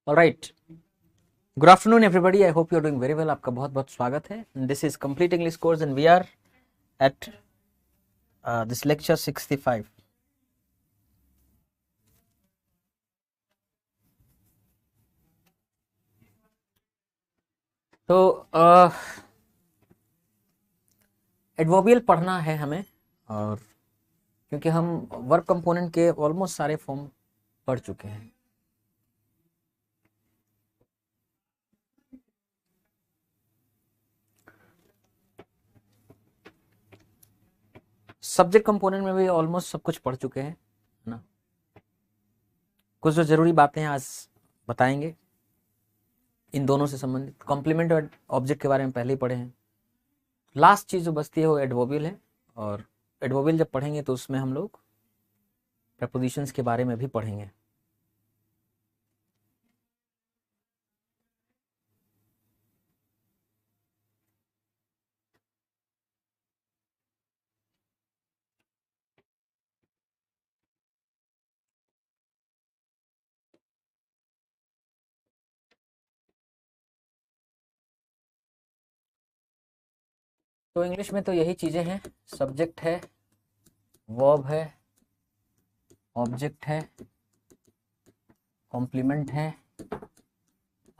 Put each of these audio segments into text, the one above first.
Alright. Good afternoon, everybody. I hope you're doing very well. आपका बहुत बहुत स्वागत है. This is Complete English Course and we are at this lecture 65. तो adverbial पढ़ना है हमें, और क्योंकि हम वर्ब कंपोनेंट के ऑलमोस्ट सारे फॉर्म पढ़ चुके हैं. सब्जेक्ट कंपोनेंट में भी ऑलमोस्ट सब कुछ पढ़ चुके हैं ना. कुछ जो जरूरी बातें आज बताएंगे इन दोनों से संबंधित. कॉम्प्लीमेंट और ऑब्जेक्ट के बारे में पहले ही पढ़े हैं. लास्ट चीज जो बचती है वो एडवर्बियल है, और एडवर्बियल जब पढ़ेंगे तो उसमें हम लोग प्रपोजिशंस के बारे में भी पढ़ेंगे. तो इंग्लिश में तो यही चीजें हैं. सब्जेक्ट है, वर्ब है, ऑब्जेक्ट है, कॉम्प्लीमेंट है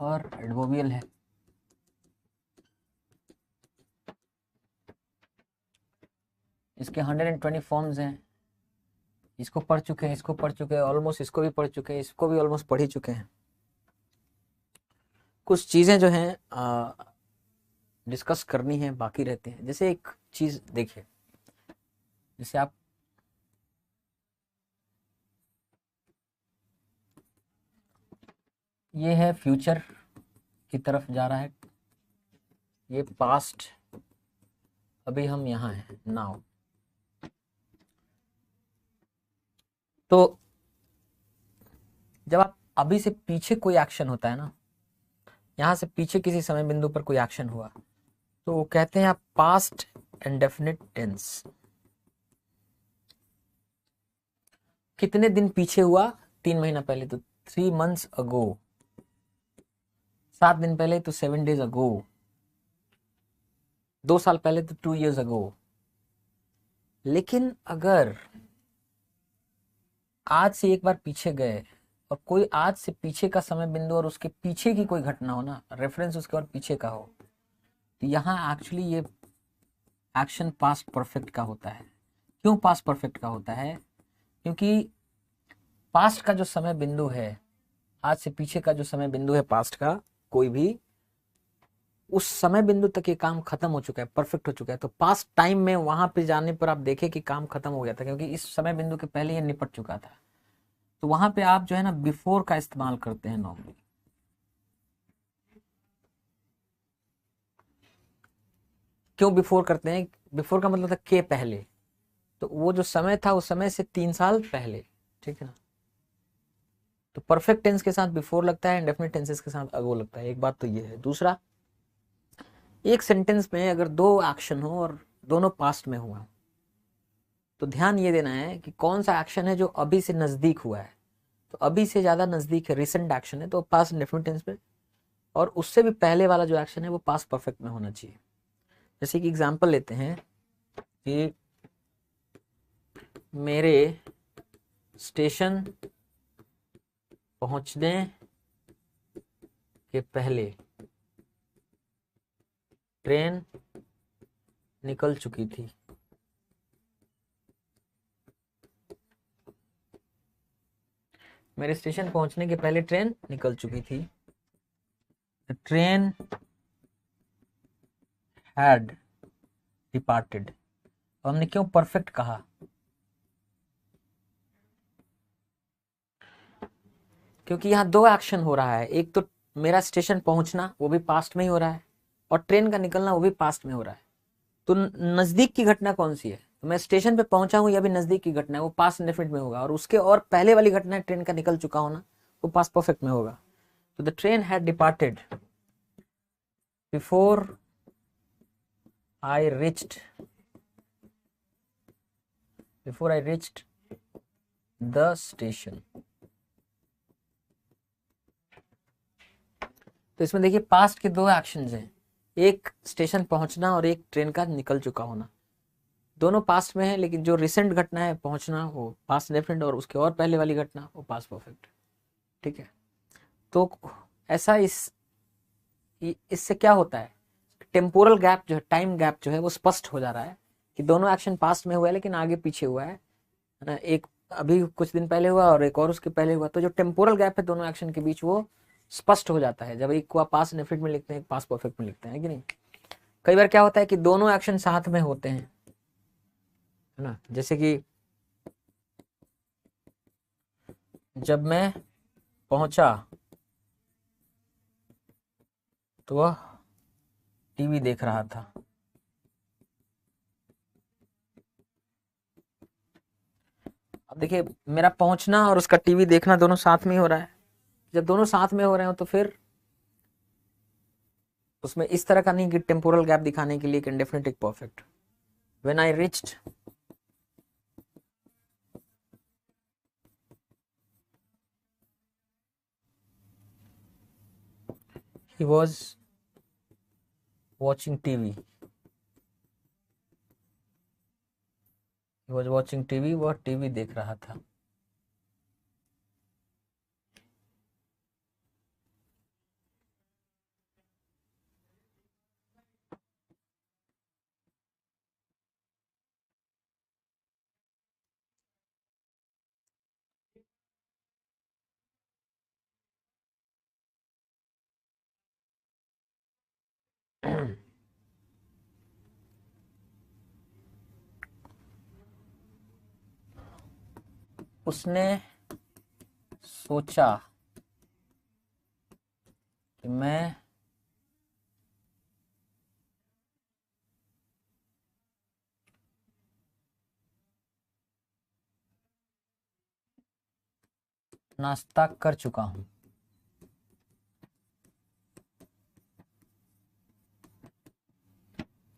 और एडवर्बियल है. इसके 120 फॉर्म्स हैं. इसको पढ़ चुके हैं, इसको पढ़ चुके हैं, ऑलमोस्ट इसको भी पढ़ चुके हैं, इसको भी ऑलमोस्ट पढ़ ही चुके हैं. कुछ चीजें जो हैं डिस्कस करनी है बाकी रहती हैं. जैसे एक चीज देखिए, जैसे आप ये है फ्यूचर की तरफ जा रहा है, ये पास्ट, अभी हम यहाँ हैं नाउ. तो जब आप अभी से पीछे कोई एक्शन होता है ना, यहाँ से पीछे किसी समय बिंदु पर कोई एक्शन हुआ, तो वो कहते हैं आप पास्ट इंडेफिनिट टेंस. कितने दिन पीछे हुआ? 3 महीना पहले तो 3 months अगो. 7 दिन पहले तो 7 days अगो. 2 साल पहले तो 2 years अगो. लेकिन अगर आज से एक बार पीछे गए और कोई आज से पीछे का समय बिंदु और उसके पीछे की कोई घटना हो ना, रेफरेंस उसके और पीछे का हो, तो यहाँ एक्चुअली ये एक्शन पास्ट परफेक्ट का होता है. क्यों पास्ट परफेक्ट का होता है? क्योंकि पास्ट का जो समय बिंदु है, आज से पीछे का जो समय बिंदु है पास्ट का, कोई भी उस समय बिंदु तक ये काम खत्म हो चुका है, परफेक्ट हो चुका है. तो पास्ट टाइम में वहां पे जाने पर आप देखें कि काम खत्म हो गया था, क्योंकि इस समय बिंदु के पहले ये निपट चुका था. तो वहां पे आप जो है ना बिफोर का इस्तेमाल करते हैं नॉर्मली. क्यों बिफोर करते हैं? बिफोर का मतलब था के पहले. तो वो जो समय था उस समय से 3 साल पहले. ठीक है ना. तो परफेक्ट टेंस के साथ बिफोर लगता है, इंडेफिनिट टेंसेस के साथ अगो लगता है. एक बात तो ये है. दूसरा, एक सेंटेंस में अगर 2 एक्शन हो और दोनों पास्ट में हुआ, तो ध्यान ये देना है कि कौन सा एक्शन है जो अभी से नजदीक हुआ है. तो अभी से ज्यादा नजदीक है, रिसेंट एक्शन है, तो पास्ट इंडेफिनिट टेंस में. और उससे भी पहले वाला जो एक्शन है वो पास्ट परफेक्ट में होना चाहिए. जैसे कि एग्जांपल लेते हैं कि मेरे स्टेशन पहुंचने के पहले ट्रेन निकल चुकी थी. मेरे स्टेशन पहुंचने के पहले ट्रेन निकल चुकी थी. Train had departed. हमने क्यों परफेक्ट कहा? क्योंकि यहाँ 2 एक्शन हो रहा है. एक तो मेरा स्टेशन पहुंचना, वो भी पास्ट में ही हो रहा है, और ट्रेन का निकलना वो भी पास्ट में हो रहा है. तो नजदीक की घटना कौन सी है? तो मैं स्टेशन पे पहुंचा हूं, यह भी नजदीक की घटना है, वो पास्ट इंडेफिनिट में होगा. और उसके और पहले वाली घटना है ट्रेन का निकल चुका होना, वो पास्ट परफेक्ट में होगा. तो the train had departed before I reached the station. तो इसमें देखिए पास्ट के दो एक्शंस हैं, एक स्टेशन पहुंचना और एक ट्रेन का निकल चुका होना। दोनों पास्ट में है, लेकिन जो रिसेंट घटना है पहुंचना वो पास्ट डेफिनेट, और उसके और पहले वाली घटना वो पास्ट परफेक्ट। ठीक है, तो ऐसा इससे क्या होता है, टेम्पोरल गैप जो है, टाइम गैप जो है वो स्पष्ट हो जा रहा है कि दोनों एक्शन पास्ट में हुआ है लेकिन आगे पीछे हुआ है ना, एक अभी कुछ दिन पहले हुआ और एक और उसके पहले हुआ। तो जो टेम्पोरल गैप है दोनों एक्शन के बीच वो स्पष्ट हो जाता है जब एक को आप पास्ट डेफिनेट में लिखते हैं, एक पास्ट परफेक्ट में लिखते हैं, कि नहीं। कई बार क्या होता है कि दोनों एक्शन साथ में होते हैं, है ना, जैसे कि जब मैं पहुंचा तो वह टीवी देख रहा था। अब देखिए मेरा पहुंचना और उसका टीवी देखना दोनों साथ में हो रहा है। जब दोनों साथ में हो रहे हो तो फिर उसमें इस तरह का नहीं कि टेम्पोरल गैप दिखाने के लिए एक इंडेफिनिट एक perfect. When I reached he was watching TV, he was watching TV, वह टीवी देख रहा था। उसने सोचा कि मैं नाश्ता कर चुका हूं।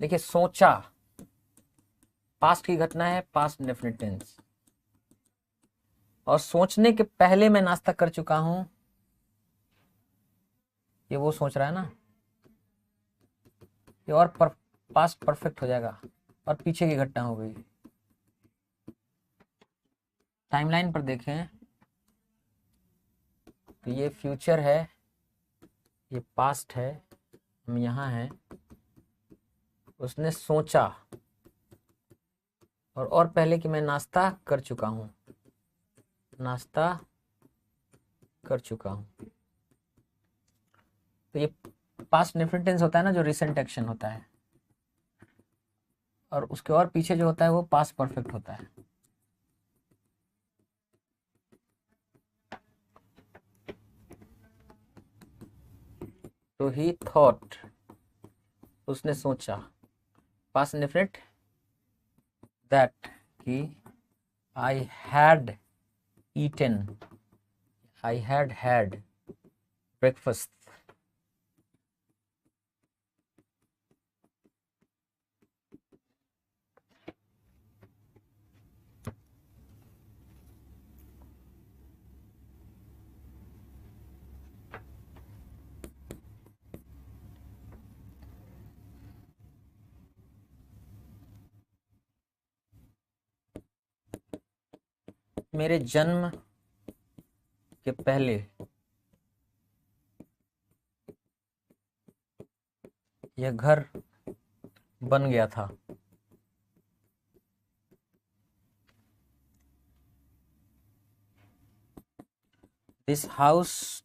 देखिए सोचा पास्ट की घटना है, पास्ट डेफिनिट टेंस, और सोचने के पहले मैं नाश्ता कर चुका हूं, ये वो सोच रहा है ना, ये और पास्ट परफेक्ट हो जाएगा और पीछे की घटना हो गई। टाइमलाइन पर देखें तो ये फ्यूचर है, ये पास्ट है, हम यहाँ हैं। उसने सोचा और पहले कि मैं नाश्ता कर चुका हूं, नाश्ता कर चुका हूं। तो ये पास्ट डेफिनिट टेंस होता है ना, जो रिसेंट एक्शन होता है, और उसके और पीछे जो होता है वो पास्ट परफेक्ट होता है। तो ही थॉट, उसने सोचा, पास्ट डेफिनिट दैट कि I had eaten, I had had breakfast. मेरे जन्म के पहले यह घर बन गया था। This house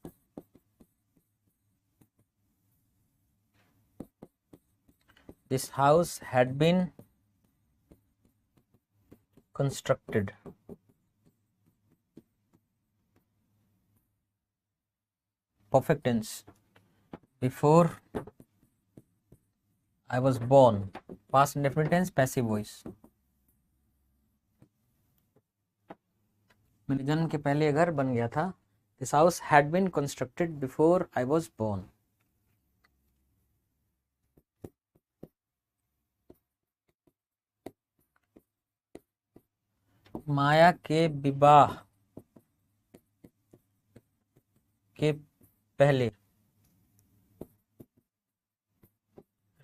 had been constructed perfect tense before I was born, past indefinite tense passive voice। मेरे जन्म के पहले घर बन गया था। This house had been constructed before I was born। माया के विवाह के पहले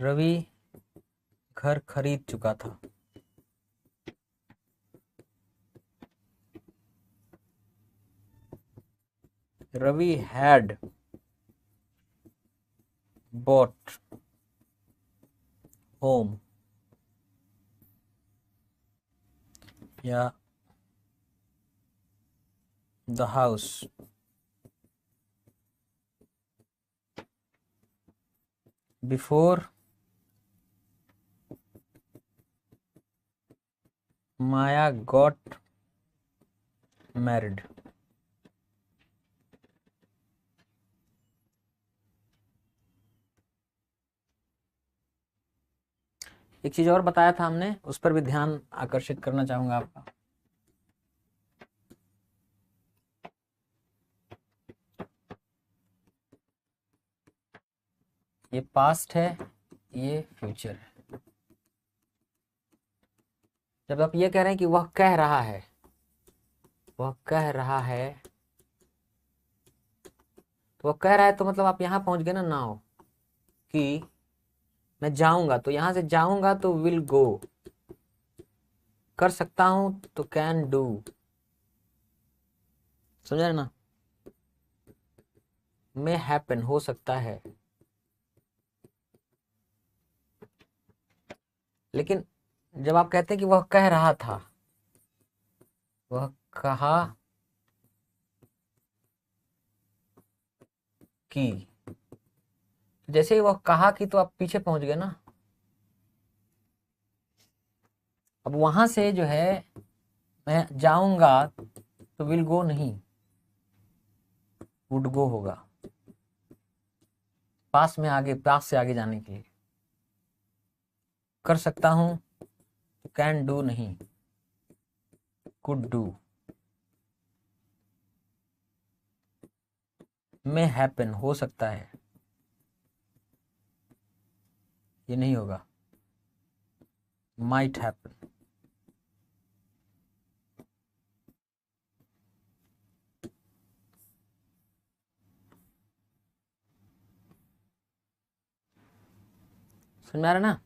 रवि घर खरीद चुका था। रवि हैड bought home या the house before Maya got married। एक चीज और बताया था हमने, उस पर भी ध्यान आकर्षित करना चाहूंगा आपका। ये पास्ट है, ये फ्यूचर है। जब आप ये कह रहे हैं कि वह कह रहा है, वह कह रहा है, तो वह कह रहा है तो मतलब आप यहां पहुंच गए ना नाउ, कि मैं जाऊंगा, तो यहां से जाऊंगा तो विल गो, कर सकता हूं तो कैन डू। समझ ना? मे हैपन हो सकता है। लेकिन जब आप कहते हैं कि वह कह रहा था, वह कहा कि, जैसे ही वह कहा कि तो आप पीछे पहुंच गए ना। अब वहां से जो है मैं जाऊंगा तो विल गो नहीं, वुड गो होगा, पास में आगे, पास से आगे जाने के लिए। कर सकता हूं तो कैन डू नहीं, कुड डू। मे हैपन हो सकता है, ये नहीं होगा, माइट हैपन। समझ में आ रहा ना?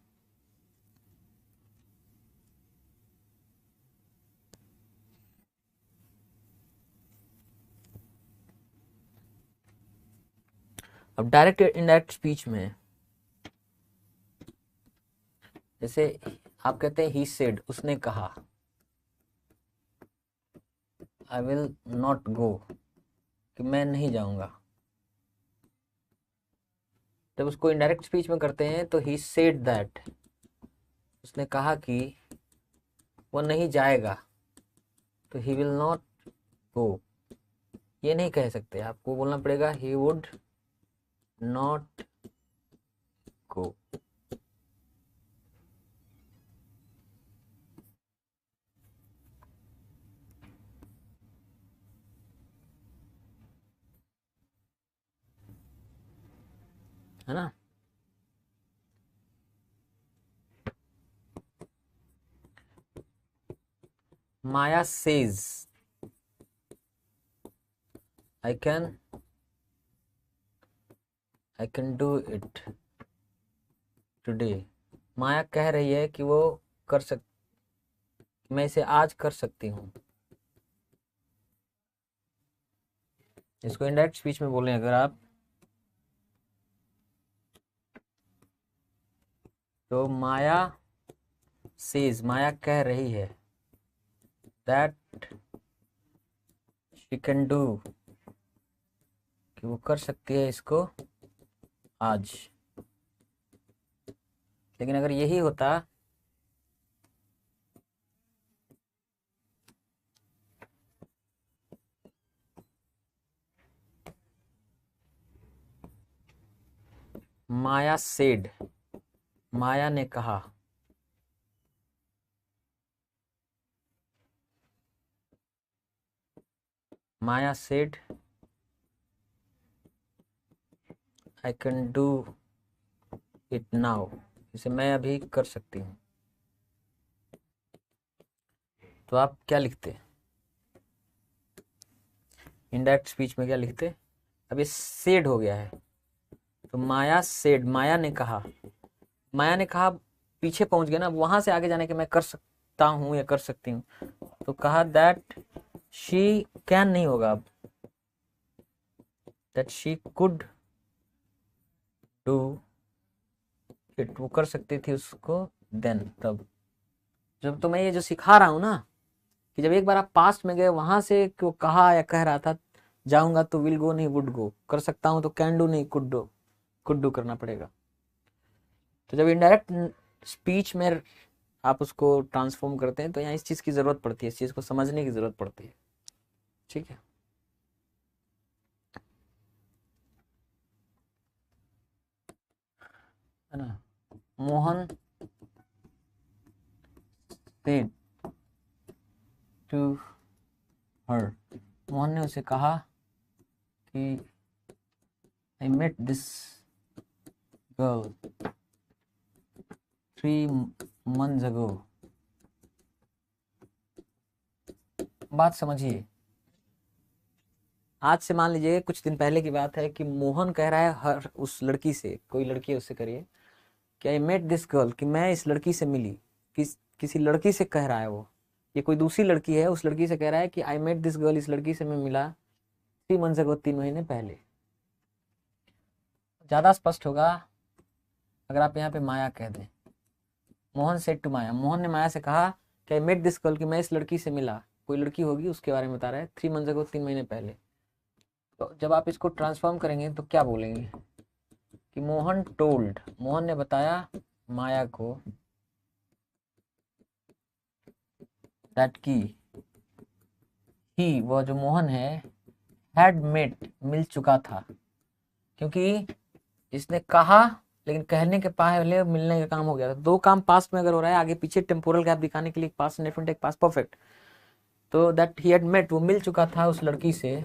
अब डायरेक्ट इनडायरेक्ट स्पीच में, जैसे आप कहते हैं ही सेड, उसने कहा, आई विल नॉट गो, कि मैं नहीं जाऊंगा। जब उसको इनडायरेक्ट स्पीच में करते हैं तो ही सेड दैट, उसने कहा कि वो नहीं जाएगा, तो ही विल नॉट गो। ये नहीं कह सकते, आपको बोलना पड़ेगा ही वुड नॉट गो। है ना? Maya says I can do it today. Maya कह रही है कि वो कर सक, मैं इसे आज कर सकती हूँ। इसको इनडायरेक्ट स्पीच में बोलें अगर आप, तो माया सेज, माया कह रही है, दैट शी कैन डू, कि वो कर सकती है इसको आज। लेकिन अगर यही होता, माया सेड, माया ने कहा, Maya said I can do it now, इसे मैं अभी कर सकती हूँ। तो आप क्या लिखते? इनडायरेक्ट स्पीच में क्या लिखते? अब ये सेड हो गया है, तो माया सेड, माया ने कहा, माया ने कहा पीछे पहुंच गया ना, वहां से आगे जाने के मैं कर सकता हूँ या कर सकती हूँ, तो कहा दैट शी कैन नहीं होगा अब, that she could do it, वो कर सकती थी उसको देन, तब जब तो मैं ये जो सिखा रहा हूँ ना, कि जब एक बार आप पास्ट में गए, वहां से क्यों कहा या कह रहा था जाऊंगा तो विल गो नहीं वुड गो, कर सकता हूँ तो कैन डू नहीं कुड डू करना पड़ेगा। तो जब इनडायरेक्ट स्पीच में आप उसको ट्रांसफॉर्म करते हैं तो यहाँ इस चीज की जरूरत पड़ती है, इस चीज को समझने की जरूरत पड़ती है। ठीक है, है ना। Mohan said to her, Mohan ने उसे कहा कि I met this girl 3 months ago। बात समझिए, आज से मान लीजिए कुछ दिन पहले की बात है कि मोहन कह रहा है हर उस लड़की से, कोई लड़की है उससे करिए कि आई मेट दिस गर्ल, कि मैं इस लड़की से मिली, किसी लड़की से कह रहा है वो, ये कोई दूसरी लड़की है, उस लड़की से कह रहा है कि आई मेट दिस गर्ल, इस लड़की से मैं मिला 3 months ago, 3 महीने पहले। ज्यादा स्पष्ट होगा अगर आप यहाँ पे माया कह दें, मोहन सेड टू माया, मोहन ने माया से कहा कि आई मेट दिस गर्ल, कि मैं इस लड़की से मिला, कोई लड़की होगी उसके बारे में बता रहा है, 3 months ago, 3 महीने पहले। तो जब आप इसको ट्रांसफॉर्म करेंगे तो क्या बोलेंगे कि मोहन टोल्ड, मोहन ने बताया माया को दैट की ही, वह जो मोहन है, हैड मेट, मिल चुका था, क्योंकि इसने कहा लेकिन कहने के पहले मिलने का काम हो गया था। दो काम पास्ट में अगर हो रहा है, आगे पीछे टेम्पोरल गैप दिखाने के लिए पास्ट इंडेफिनिट एक पास्ट परफेक्ट, तो दैट ही हैड मेट, वो मिल चुका था उस लड़की से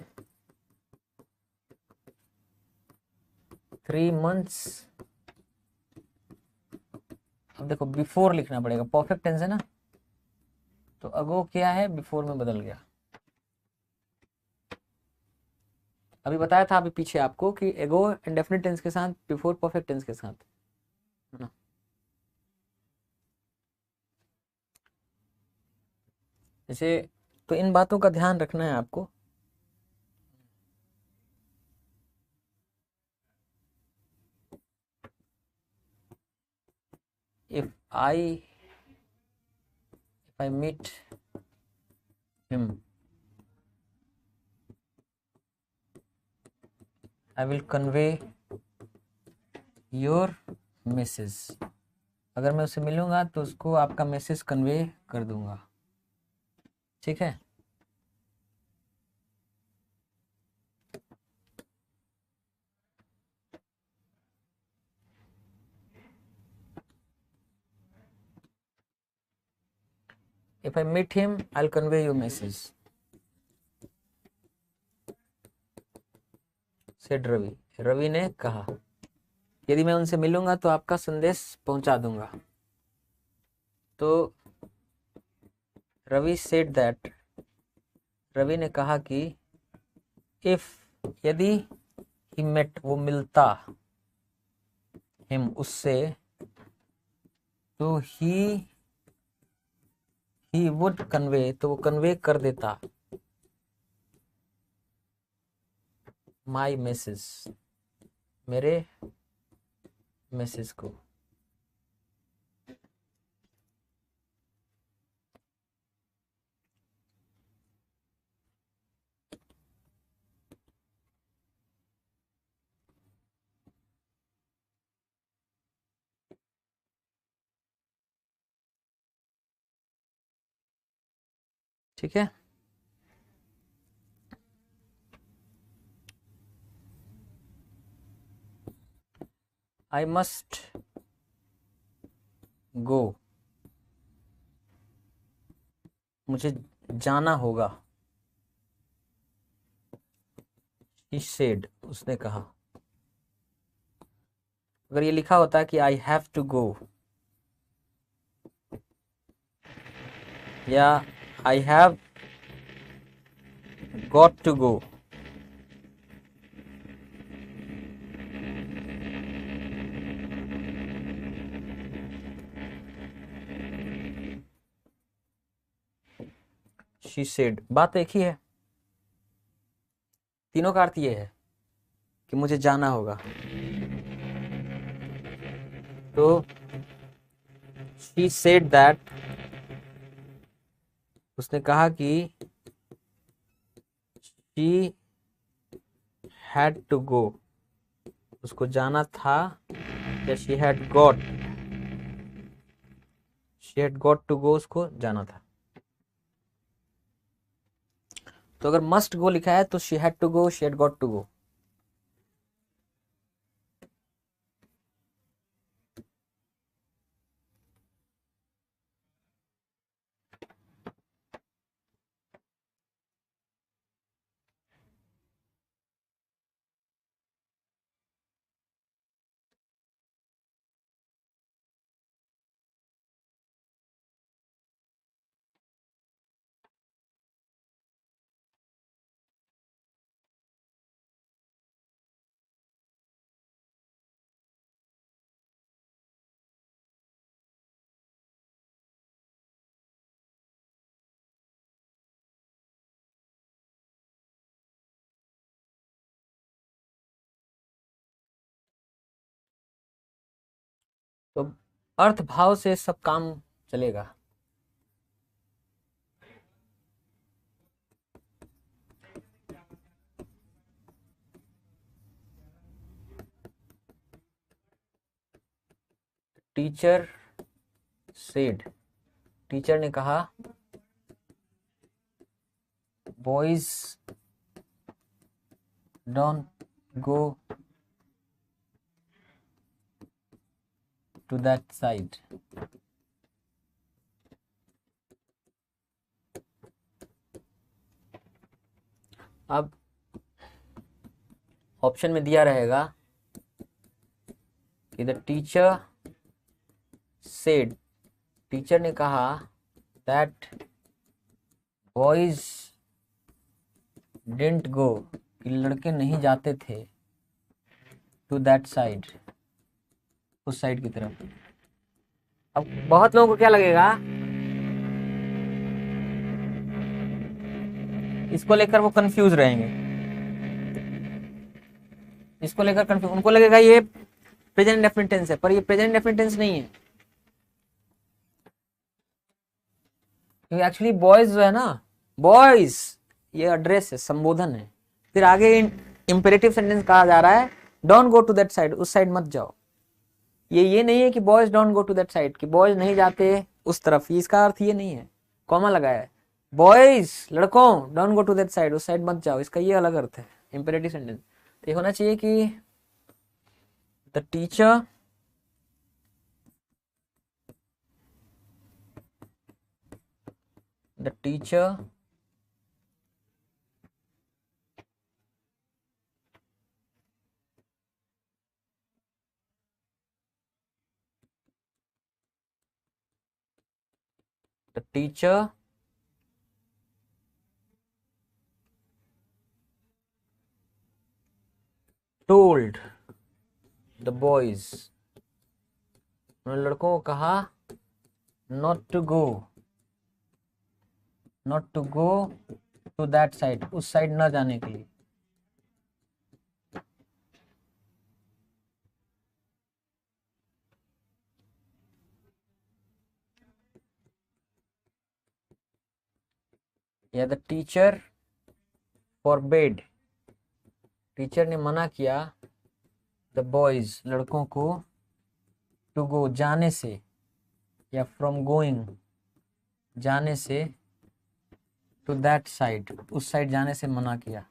3 months। अब देखो बिफोर लिखना पड़ेगा, परफेक्ट टेंस है ना, तो अगो क्या है, बिफोर में बदल गया। अभी बताया था अभी पीछे आपको कि एगो इंडेफिनिट टेंस के साथ, बिफोर परफेक्ट टेंस के साथ, है ना। जैसे तो इन बातों का ध्यान रखना है आपको। if I meet him, I will convey your message, अगर मैं उससे मिलूंगा तो उसको आपका मैसेज कन्वे कर दूंगा। ठीक है, if I meet him I'll convey your message, said Ravi, Ravi ने कहा यदि मैं उनसे मिलूंगा तो आपका संदेश पहुंचा दूंगा। तो रवि सेड दैट, रवि ने कहा कि इफ, यदि ही मेट, वो मिलता, हिम, उससे, तो ही वुड कन्वे, तो वो कन्वे कर देता माई मैसेज, मेरे मैसेज को। ठीक है, आई मस्ट गो, मुझे जाना होगा, ही सेड, उसने कहा। अगर ये लिखा होता कि आई हैव टू गो या I have got to go, she said, बात एक ही है, तीनों का अर्थ ये है कि मुझे जाना होगा। तो शी सेड दैट, उसने कहा कि शी हैड टू गो, उसको जाना था, या she had got to go, उसको जाना था। तो अगर मस्ट गो लिखा है तो she had to go, she had got to go. तो अर्थ भाव से सब काम चलेगा। टीचर सेड, टीचर ने कहा boys don't go to that side. अब ऑप्शन में दिया रहेगा कि द टीचर सेड, टीचर ने कहा दैट बॉयज डिडंट गो, कि लड़के नहीं जाते थे, टू दैट साइड, उस साइड की तरफ। अब बहुत लोगों को क्या लगेगा, इसको लेकर वो कंफ्यूज रहेंगे, इसको लेकर कंफ्यूज, उनको लगेगा ये प्रेजेंट इंडेफिनिट टेंस है, पर ये प्रेजेंट इंडेफिनिट टेंस नहीं है, क्योंकि एक्चुअली बॉयज जो है ना, बॉयज ये एड्रेस है, संबोधन है। फिर आगे इंपेरेटिव सेंटेंस कहा जा रहा है don't go to that side, उस साइड मत जाओ। ये नहीं है कि boys don't go to that side, कि बॉयज नहीं जाते उस तरफ, इसका अर्थ ये नहीं है। कॉमा लगाया है, बॉयज लड़कों don't go to that side, उस साइड मत जाओ, इसका ये अलग अर्थ है इंपेरेटिव सेंटेंस। तो ये होना चाहिए कि the teacher the teacher the teacher told the boys, उन्होंने लड़कों को कहा not to go to that side, उस साइड न जाने के लिए। या द टीचर forbade, टीचर ने मना किया द बॉयज, लड़कों को, टू गो जाने से, या फ्रॉम गोइंग जाने से, टू दैट साइड उस साइड जाने से मना किया।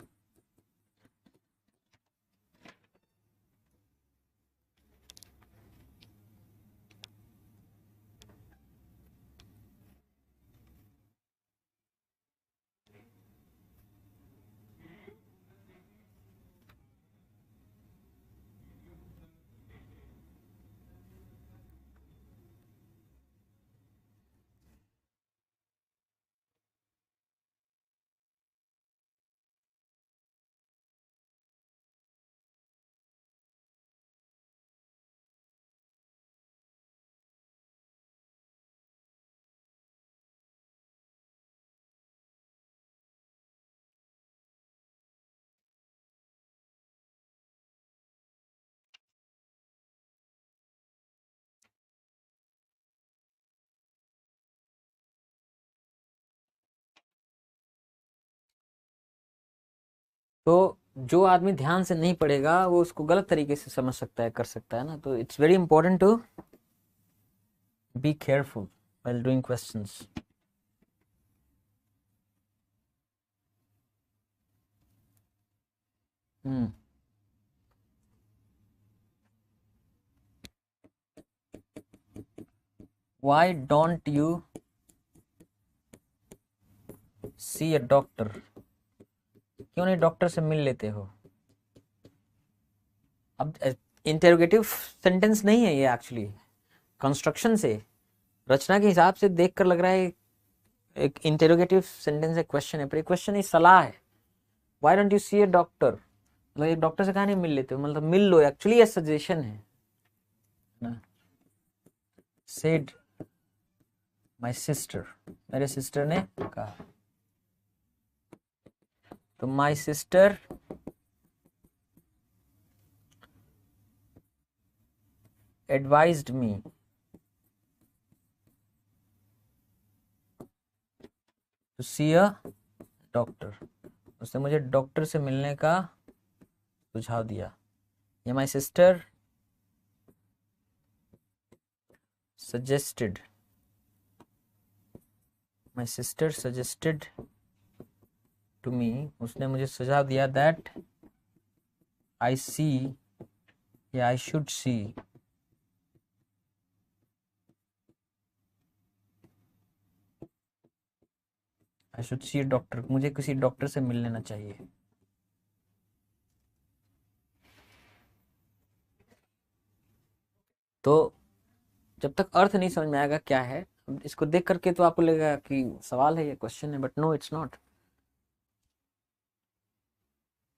तो जो आदमी ध्यान से नहीं पढ़ेगा वो उसको गलत तरीके से समझ सकता है, कर सकता है ना। तो it's very important to be careful while doing questions. Why don't you see a doctor? क्यों नहीं डॉक्टर से मिल लेते हो? अब इंटेरोगेटिव सेंटेंस नहीं है ये, एक्चुअली कंस्ट्रक्शन से, रचना के हिसाब से देखकर लग रहा है एक इंटेरोगेटिव सेंटेंस है, क्वेश्चन है, पर क्वेश्चन नहीं, सलाह है। Why don't you see a doctor, मतलब एक डॉक्टर से कहा नहीं मिल लेते हो, मतलब मिल लो, एक्चुअली ये सजेशन है ना। सेड माय सिस्टर, मेरे सिस्टर ने कहा, तो my sister advised me to see a doctor, उसने मुझे डॉक्टर से मिलने का सुझाव दिया। ये my sister suggested, my sister suggested to me, उसने मुझे सुझाव दिया that I see या I should see I should see a doctor, मुझे किसी डॉक्टर से मिल लेना चाहिए। तो जब तक अर्थ नहीं समझ में आएगा क्या है, इसको देख करके तो आपको लगेगा कि सवाल है, ये क्वेश्चन है, बट नो इट्स नॉट,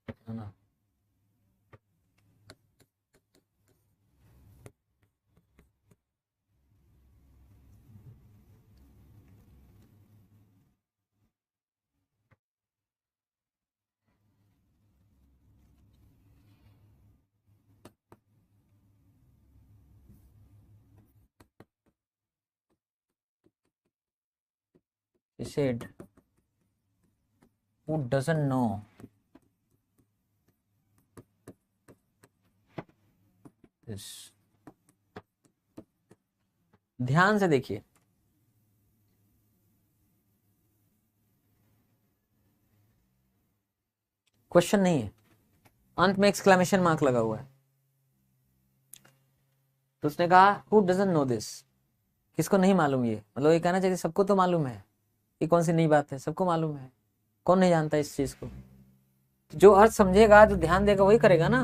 है ना। He said, who doesn't know this? ध्यान से देखिए, क्वेश्चन नहीं है, अंत में एक्सक्लेमेशन मार्क लगा हुआ है। तो उसने कहा हु डजंट नो दिस, किसको नहीं मालूम ये, मतलब ये कहना चाहिए सबको तो मालूम है, ये कौन सी नई बात है, सबको मालूम है, कौन नहीं जानता इस चीज को। तो जो अर्थ समझेगा, जो ध्यान देगा वही करेगा ना।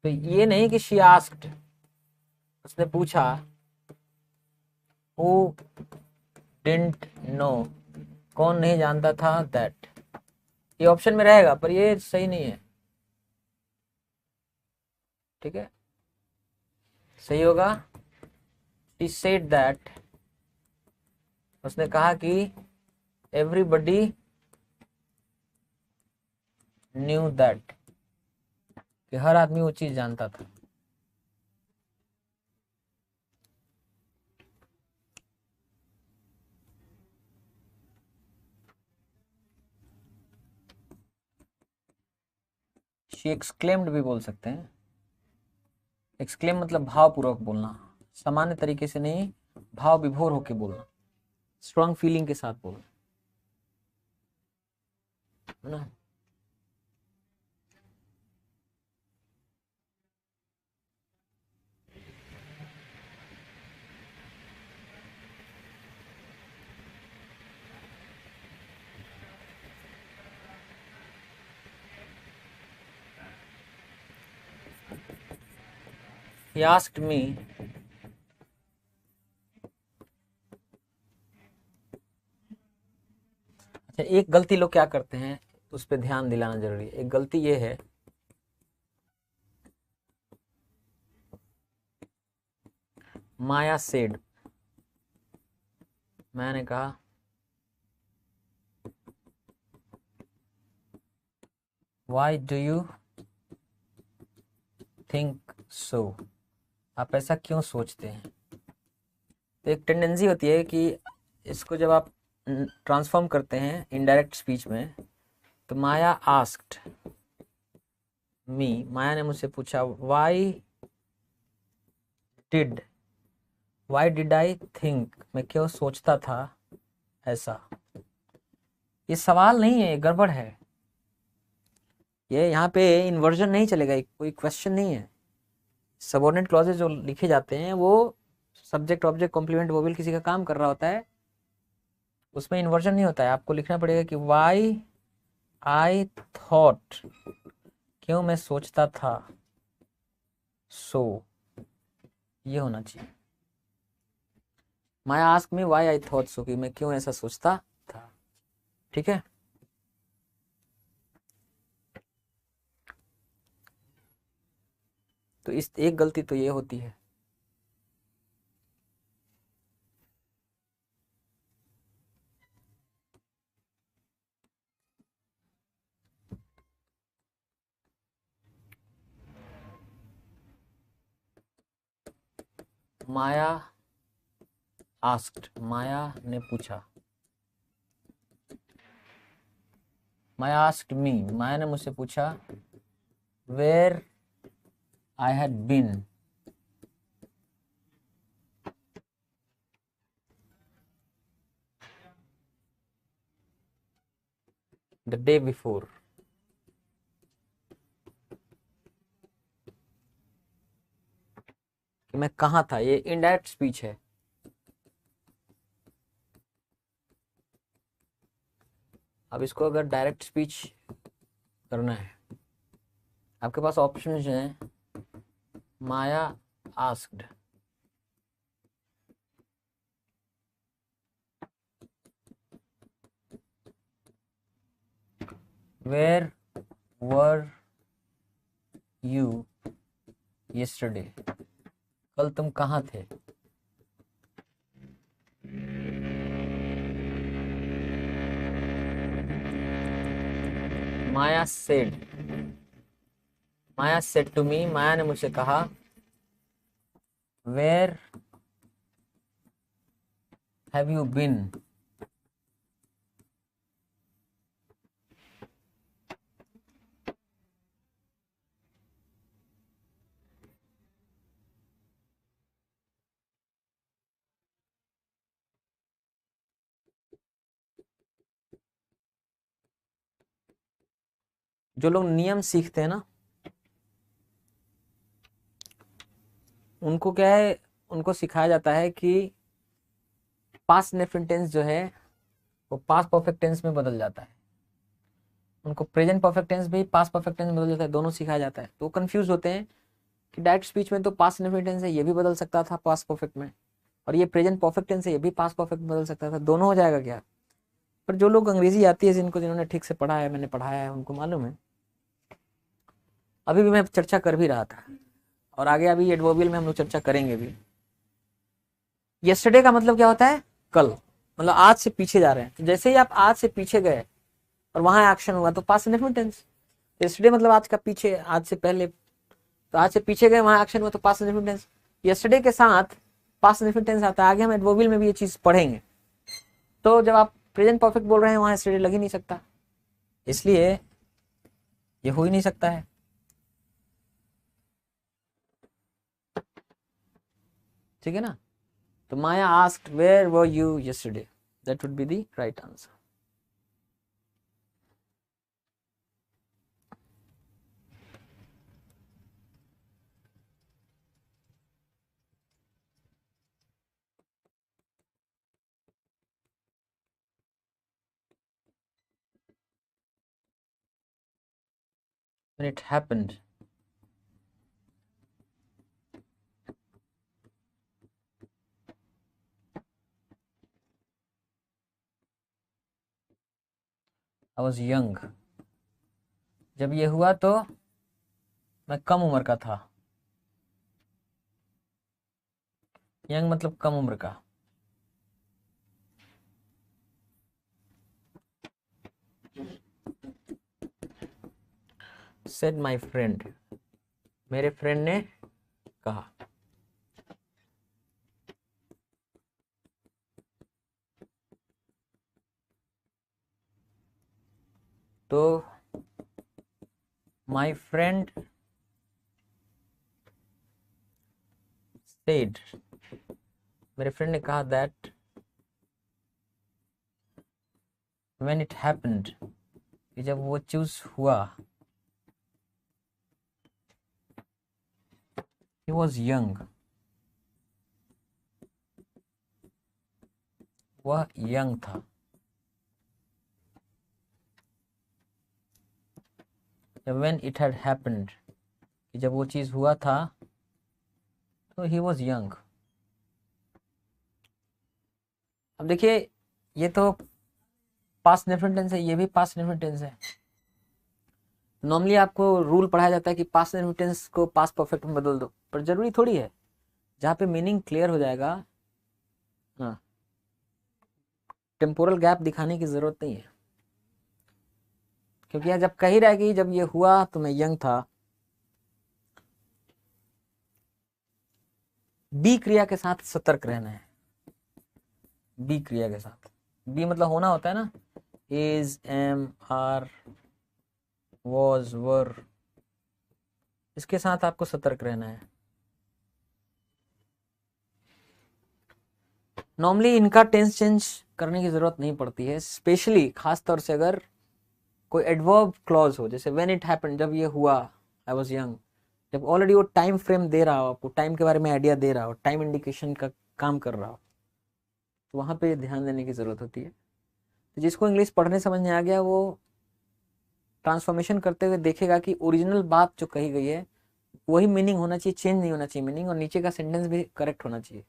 तो ये नहीं कि शी आस्क्ड, उसने पूछा, हु डिडंट नो, कौन नहीं जानता था, दैट, ये ऑप्शन में रहेगा पर ये सही नहीं है, ठीक है, सही होगा she said that, उसने कहा कि everybody knew that, कि हर आदमी वो चीज जानता था। she exclaimed भी बोल सकते हैं, एक्सक्लेम मतलब भावपूर्वक बोलना, सामान्य तरीके से नहीं, भाव विभोर होके बोलना, स्ट्रॉन्ग फीलिंग के साथ बोलना, है ना। He asked me, अच्छा एक गलती लोग क्या करते हैं, उस पर ध्यान दिलाना जरूरी है। एक गलती ये है, माया सेड, मैंने कहा, Why do you think so, आप ऐसा क्यों सोचते हैं। तो एक टेंडेंसी होती है कि इसको जब आप ट्रांसफॉर्म करते हैं इनडायरेक्ट स्पीच में, तो माया आस्क्ड मी, माया ने मुझसे पूछा, वाई डिड आई थिंक, मैं क्यों सोचता था ऐसा। ये सवाल नहीं है, ये गड़बड़ है। ये यहाँ पे इन्वर्जन नहीं चलेगा, कोई क्वेश्चन नहीं है। सबऑर्डिनेट क्लॉजेज जो लिखे जाते हैं वो सब्जेक्ट ऑब्जेक्ट कॉम्प्लीमेंट वोवेल किसी का काम कर रहा होता है, उसमें इन्वर्जन नहीं होता है। आपको लिखना पड़ेगा कि वाई आई थॉट, क्यों मैं सोचता था, सो ये होना चाहिए। Maya ask me why I thought so, कि मैं क्यों ऐसा सोचता था। ठीक है, तो इस एक गलती तो ये होती है। माया आस्क्ड, माया ने पूछा। माया आस्क्ड मी, माया ने मुझसे पूछा, where I had been the day before, कि मैं कहाँ था। ये इनडायरेक्ट स्पीच है। अब इसको अगर डायरेक्ट स्पीच करना है, आपके पास ऑप्शन हैं। Maya asked, where were you yesterday, कल तुम कहाँ थे। Maya said, Maya said to me, Maya ने मुझसे कहा, वेयर हैव यू बीन, जो लोग नियम सीखते हैं ना, उनको क्या है, उनको सिखाया जाता है कि पास्ट इंडेफिनिट टेंस जो है वो पास्ट परफेक्ट टेंस में बदल जाता है। उनको प्रेजेंट परफेक्ट टेंस भी पास्ट परफेक्ट टेंस में बदल जाता है, दोनों सिखाया जाता है। तो वो कंफ्यूज होते हैं कि डायरेक्ट स्पीच में तो पास्ट इंडेफिनिट टेंस है, ये भी बदल सकता था पास्ट परफेक्ट में, और ये प्रेजेंट परफेक्ट टेंस है, ये भी पास्ट परफेक्ट में बदल सकता था, दोनों हो जाएगा क्या। पर जो लोग अंग्रेजी आती है, जिन्होंने ठीक से पढ़ा है, मैंने पढ़ाया है, उनको मालूम है। अभी भी मैं चर्चा कर भी रहा था, और आगे अभी एडवर्बियल में हम लोग चर्चा करेंगे भी। यस्टरडे का मतलब क्या होता है, कल, मतलब आज से पीछे जा रहे हैं। तो जैसे ही आप आज से पीछे गए और वहां एक्शन हुआ तो पास्ट इंडेफिनिट टेंस। यस्टरडे मतलब आज का पीछे, आज से पहले, तो आज से पीछे गए वहां एक्शन हुआ तो पास्ट इंडेफिनिट टेंस। यस्टरडे के साथ पास्ट इंडेफिनिट टेंस आता है। आगे हम एडवर्बियल में भी ये चीज पढ़ेंगे। तो जब आप प्रेजेंट परफेक्ट बोल रहे हैं वहां यस्टरडे लग ही नहीं सकता, इसलिए ये हो ही नहीं सकता है। ठीक है ना। तो Maya asked where were you yesterday, that would be the right answer. When it happened, I was young, जब ये हुआ तो मैं कम उम्र का था। यंग मतलब कम उम्र का। Said my friend, मेरे फ्रेंड ने कहा। तो माई फ्रेंड सेड, मेरे फ्रेंड ने कहा दैट व्हेन इट हैपेंड, कि जब वो चूज हुआ, he was young, वह यंग था। when it had happened, कि जब वो चीज हुआ था तो he was young। अब देखिए ये तो पास्ट इंडेफिनिट टेंस है, ये भी पास्ट इंडेफिनिट टेंस है। नॉर्मली आपको रूल पढ़ाया जाता है कि पास्ट इंडेफिनिट टेंस को पास्ट परफेक्ट में बदल दो, पर जरूरी थोड़ी है। जहाँ पे मीनिंग क्लियर हो जाएगा, हाँ, टेम्पोरल गैप दिखाने की जरूरत नहीं है, क्योंकि यहाँ जब कही रहेगी जब ये हुआ तो मैं यंग था, बी क्रिया के साथ सतर्क रहना है। बी क्रिया के साथ, बी मतलब होना होता है ना, इज, एम, आर, वॉज, वर, इसके साथ आपको सतर्क रहना है। नॉर्मली इनका टेंस चेंज करने की जरूरत नहीं पड़ती है, स्पेशली खास तौर से अगर कोई एडवर्ब क्लॉज हो, जैसे व्हेन इट हैपेंड, जब ये हुआ, आई वाज यंग, जब ऑलरेडी वो टाइम फ्रेम दे रहा हो, आपको टाइम के बारे में आइडिया दे रहा हो, टाइम इंडिकेशन का काम कर रहा हो, तो वहां पे ध्यान देने की जरूरत होती है। तो जिसको इंग्लिश पढ़ने समझ में आ गया वो ट्रांसफॉर्मेशन करते हुए देखेगा कि ओरिजिनल बात जो कही गई है वही मीनिंग होना चाहिए, चेंज नहीं होना चाहिए मीनिंग, और नीचे का सेंटेंस भी करेक्ट होना चाहिए।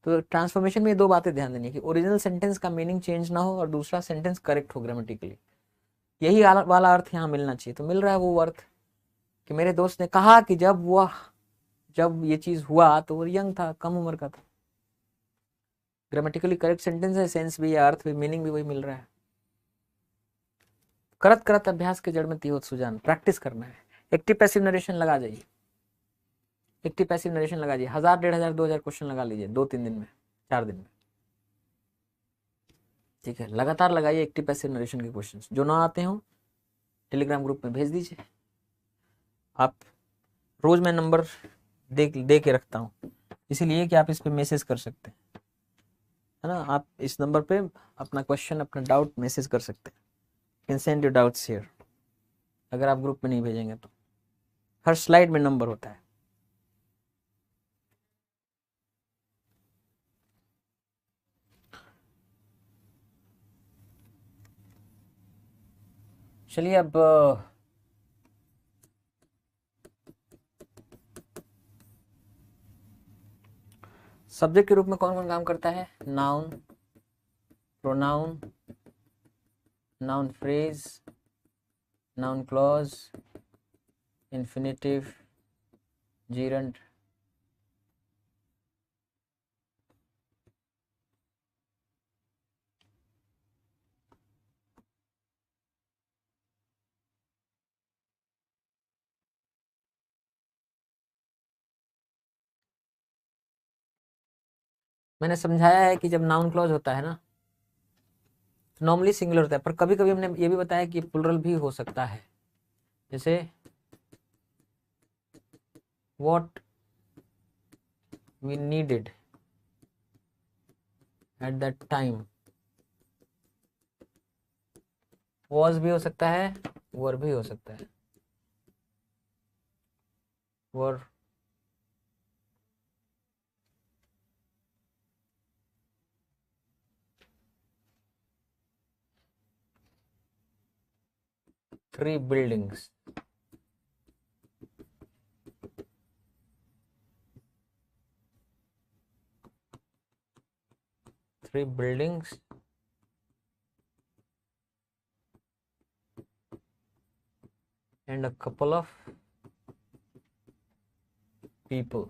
तो ट्रांसफॉर्मेशन में ये दो बातें ध्यान देनी है कि ओरिजिनल सेंटेंस का मीनिंग चेंज ना हो और दूसरा सेंटेंस करेक्ट हो ग्रामेटिकली। यही वाला अर्थ यहाँ मिलना चाहिए। तो मिल रहा है वो अर्थ कि मेरे दोस्त ने कहा कि जब ये चीज हुआ तो वो यंग था, कम उम्र का था। ग्रामेटिकली करेक्ट सेंटेंस है, सेंस भी, अर्थ भी, मीनिंग भी वही मिल रहा है। करत करत अभ्यास के जड़ में तिहोत सुजान, प्रैक्टिस करना है। एक्टिव पैसिव नरेशन लगा जाइए, एक्टिव पैसिव नरेशन लगा जाइए, 1000, 1500, 2000 क्वेश्चन लगा लीजिए 2-3 दिन में, 4 दिन में, ठीक है। लगातार लगाइए एक्टिव पैसिव नरेशन के क्वेश्चंस। जो ना आते हो टेलीग्राम ग्रुप में भेज दीजिए। आप रोज मैं नंबर दे के रखता हूँ, इसीलिए कि आप इस पे मैसेज कर सकते हैं, है ना। आप इस नंबर पे अपना क्वेश्चन, अपना डाउट मैसेज कर सकते हैं। Can send your doubts here. अगर आप ग्रुप में नहीं भेजेंगे तो हर स्लाइड में नंबर होता है। चलिए अब सब्जेक्ट के रूप में कौन कौन काम करता है? Noun, pronoun, noun phrase, noun clause, infinitive, gerund, मैंने समझाया है कि जब नाउन क्लॉज होता है ना, नॉर्मली सिंगुलर होता है, पर कभी कभी हमने ये भी बताया कि प्लुरल भी हो सकता है। जैसे what we needed at that time, was भी हो सकता है, वर भी हो सकता है। वर, three buildings, three buildings and a couple of people.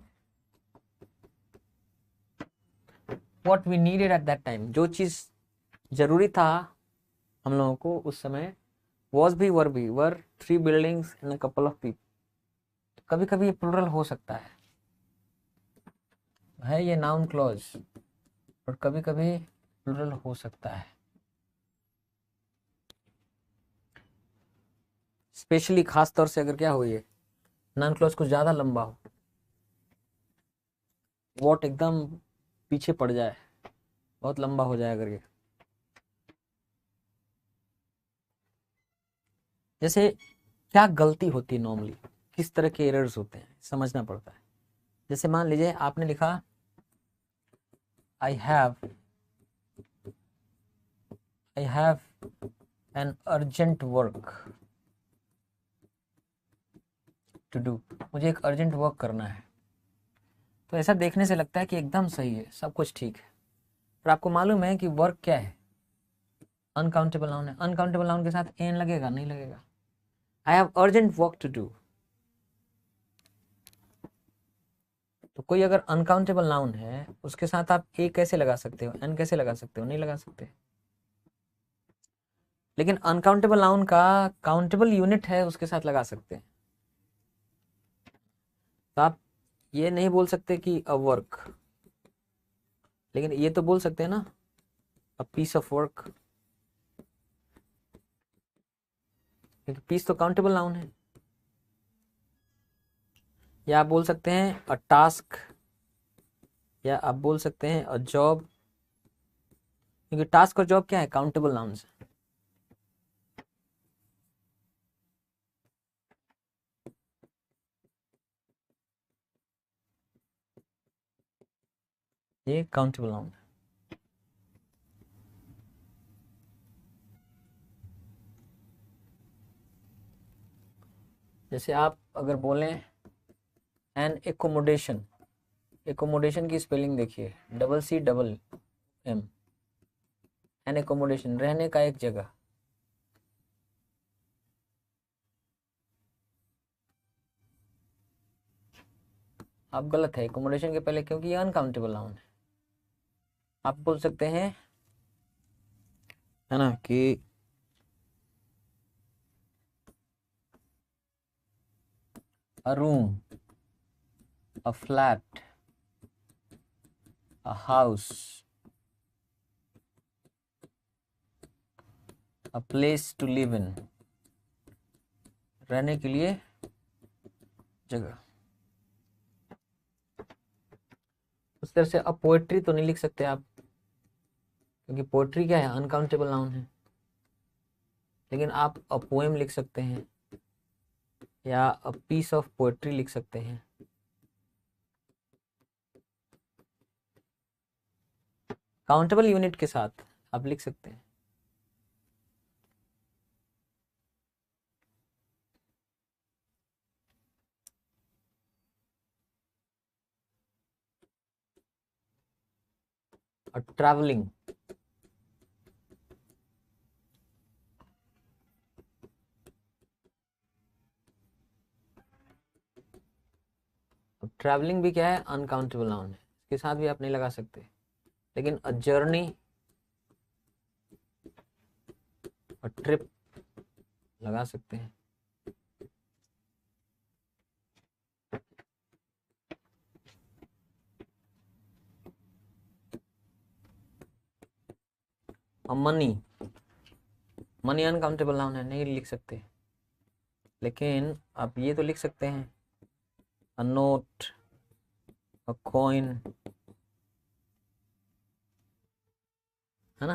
What we needed at that time, जो चीज जरूरी था हम लोगों को उस समय, was भी, वर भी, वर, three buildings and a couple of people। कभी कभी ये प्लुरल हो सकता है ये नाउन क्लॉज, और कभी कभी प्लुरल हो सकता है। स्पेशली खास तौर से अगर क्या हो, ये नॉन क्लोज कुछ ज्यादा लंबा हो, वॉट एकदम पीछे पड़ जाए, बहुत लंबा हो जाए अगर ये, जैसे क्या गलती होती है नॉर्मली, किस तरह के एरर्स होते हैं समझना पड़ता है। जैसे मान लीजिए आपने लिखा I have an urgent work to do, मुझे एक अर्जेंट वर्क करना है। तो ऐसा देखने से लगता है कि एकदम सही है, सब कुछ ठीक है, पर आपको मालूम है कि वर्क क्या है, अनकाउंटेबल नाउन है। अनकाउंटेबल नाउन के साथ एन लगेगा? नहीं लगेगा। I have urgent work to do, तो कोई अगर अनकाउंटेबल नाउन है उसके साथ आप ए कैसे लगा सकते हो, एन कैसे लगा सकते हो? नहीं लगा सकते। लेकिन अनकाउंटेबल नाउन का काउंटेबल यूनिट है, उसके साथ लगा सकते हैं। तो आप ये नहीं बोल सकते कि अ वर्क, लेकिन ये तो बोल सकते हैं ना, अ पीस ऑफ वर्क, क्योंकि पीस तो काउंटेबल नाउन है। या आप बोल सकते हैं अ टास्क, या आप बोल सकते हैं अ जॉब, क्योंकि टास्क और जॉब क्या है, काउंटेबल नाउन्स है। ये काउंटेबल नाउन है। जैसे आप अगर बोलें एन एकोमोडेशन, एकोमोडेशन की स्पेलिंग देखिए, CCEM, एन एकोमोडेशन, रहने का एक जगह। आप गलत है एकोमोडेशन के पहले, क्योंकि ये अनकाउंटेबल नाउन है। आप बोल सकते हैं, है ना, कि a room, a flat, a house, a place to live in, रहने के लिए जगह। उस तरह से अब पोएट्री तो नहीं लिख सकते आप, क्योंकि पोएट्री क्या है, अनकाउंटेबल नाउन है। लेकिन आप अ पोएम लिख सकते हैं, या अ पीस ऑफ पोएट्री लिख सकते हैं। काउंटेबल यूनिट के साथ आप लिख सकते हैं। और ट्रैवलिंग, ट्रैवलिंग भी क्या है, अनकाउंटेबल नाउन है, इसके साथ भी आप नहीं लगा सकते। लेकिन अ जर्नी, अ ट्रिप लगा सकते हैं। A money, money uncountable noun है, नहीं लिख सकते। लेकिन आप ये तो लिख सकते हैं, अ नोट, अ कॉइन, है ना।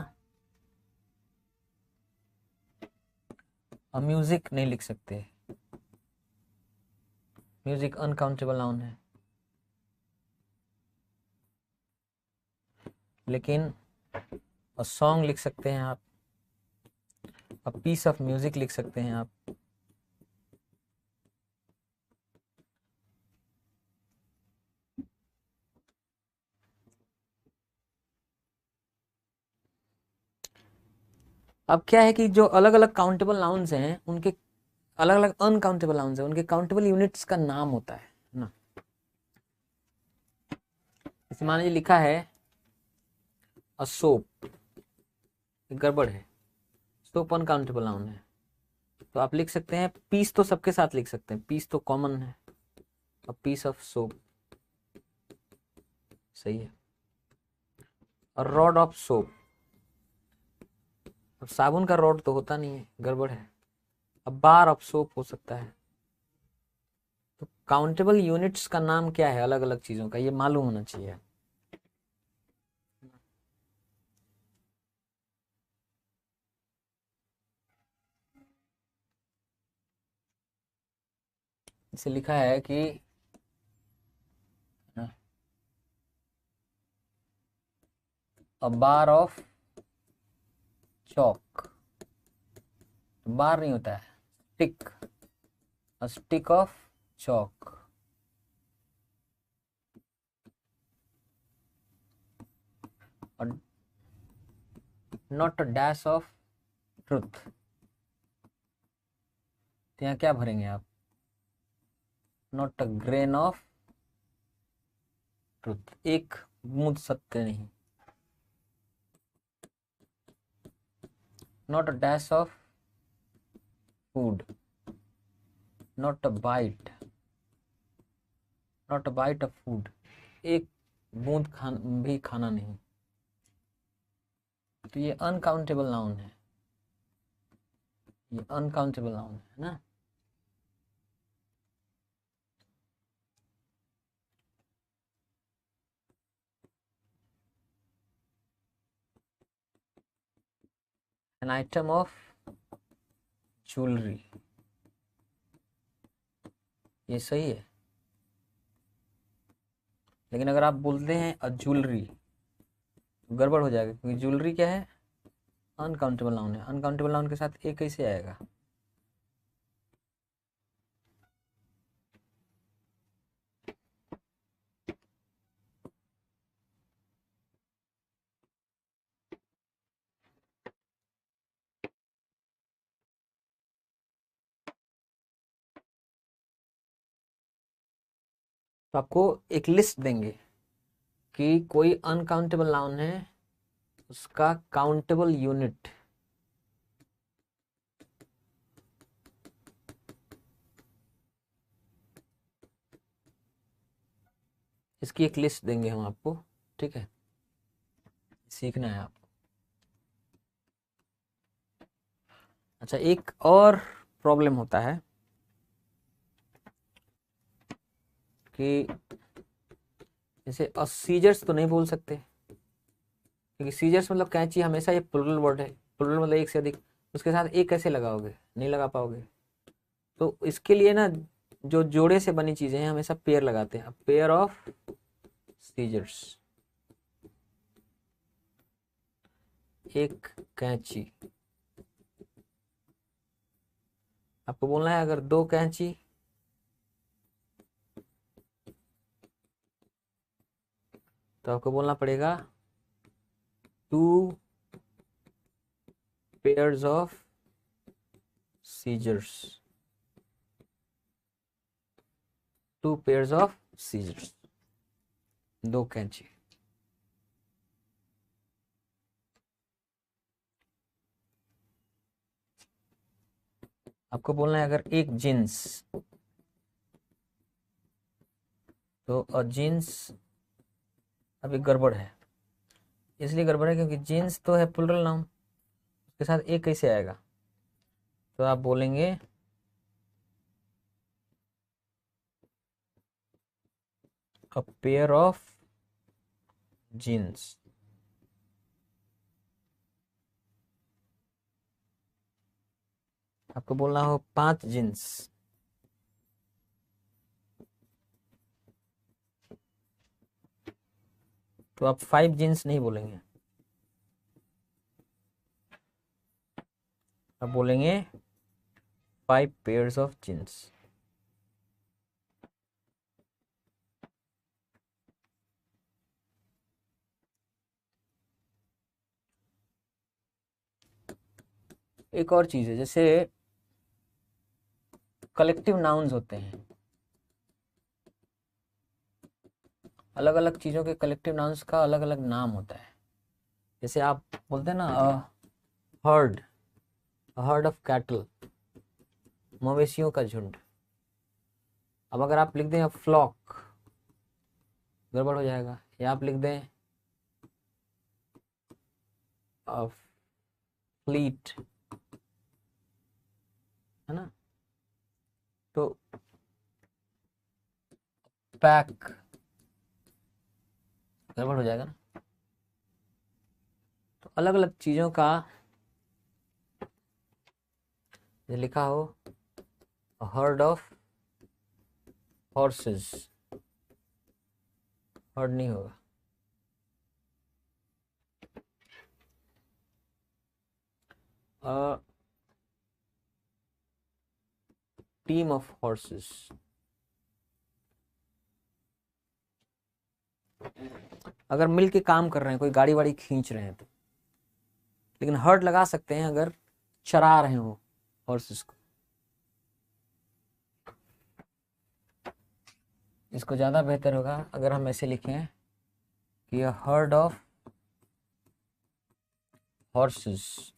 अ म्यूजिक नहीं लिख सकते, म्यूजिक अनकाउंटेबल नाउन है। लेकिन अ सॉन्ग लिख सकते हैं आप, अ पीस ऑफ म्यूजिक लिख सकते हैं आप। अब क्या है कि जो अलग अलग काउंटेबल नाउन्स हैं, उनके अलग अलग अनकाउंटेबल नाउन्स हैं, उनके काउंटेबल यूनिट्स का नाम होता है ना। जैसे मान लीजिए लिखा है अ सोप, गड़बड़ है, सोप अनकाउंटेबल नाउन है। तो आप लिख सकते हैं, पीस तो सबके साथ लिख सकते हैं, पीस तो कॉमन है, अ पीस ऑफ सोप सही है। और रॉड ऑफ सोप, अब साबुन का रॉड तो होता नहीं है, गड़बड़ है। अब बार ऑफ सोप हो सकता है। तो काउंटेबल यूनिट्स का नाम क्या है अलग अलग चीजों का, ये मालूम होना चाहिए। इसे लिखा है कि अ बार ऑफ चॉक, बार नहीं होता है, stick, a stick of chalk, not a dash of truth. तो यहाँ क्या भरेंगे आप, not a grain of truth, एक बूंद सत्य नहीं, not a dash of food, not a bite, not a bite of food, एक बूंद भी खाना नहीं। तो ये अनकाउंटेबल नाउन है, ये अनकाउंटेबल नाउन है ना। एन आइटम ऑफ ज्वेलरी, ये सही है। लेकिन अगर आप बोलते हैं अ ज्वेलरी तो गड़बड़ हो जाएगा, क्योंकि ज्वेलरी क्या है, अनकाउंटेबल नाउन है। अनकाउंटेबल नाउन के साथ ए कैसे आएगा। तो आपको एक लिस्ट देंगे कि कोई अनकाउंटेबल नाउन है, उसका काउंटेबल यूनिट, इसकी एक लिस्ट देंगे हम आपको, ठीक है, सीखना है आपको। अच्छा, एक और प्रॉब्लम होता है कि जैसे सीजर्स तो नहीं बोल सकते, क्योंकि सीजर्स मतलब कैंची, हमेशा ये प्लुरल वर्ड है, प्लुरल मतलब एक से अधिक, उसके साथ एक कैसे लगाओगे, नहीं लगा पाओगे। तो इसके लिए ना जो जोड़े से बनी चीजें हैं हमेशा पेयर लगाते हैं, पेयर ऑफ सीजर्स, एक कैंची। आपको बोलना है अगर दो कैंची, तो आपको बोलना पड़ेगा two pairs of scissors, two pairs of scissors, दो कैंची। आपको बोलना है अगर एक जींस, तो अ जींस, अभी गड़बड़ है, इसलिए गड़बड़ है क्योंकि जींस तो है प्लुरल नाउन, उसके साथ एक कैसे आएगा। तो आप बोलेंगे अ पेयर ऑफ जीन्स, आपको बोलना हो 5 जीन्स, तो आप 5 जीन्स नहीं बोलेंगे, आप बोलेंगे 5 पेयर्स ऑफ जीन्स। एक और चीज है, जैसे कलेक्टिव नाउन्स होते हैं, अलग अलग चीजों के कलेक्टिव नाउन्स का अलग अलग नाम होता है। जैसे आप बोलते हैं ना हर्ड, हर्ड ऑफ कैटल, मवेशियों का झुंड। अब अगर आप लिख दें फ्लॉक, गड़बड़ हो जाएगा, या आप लिख दें फ्लीट, है है ना। तो पैक गड़बड़ हो जाएगा ना। तो अलग अलग चीजों का ये लिखा हो, हर्ड ऑफ हॉर्सेस, हर्ड नहीं होगा। टीम ऑफ हॉर्सेस, अगर मिल के काम कर रहे हैं, कोई गाड़ी वाड़ी खींच रहे हैं तो, लेकिन हर्ड लगा सकते हैं अगर चरा रहे हो हॉर्सेस को। इसको ज्यादा बेहतर होगा अगर हम ऐसे लिखें कि heard of horses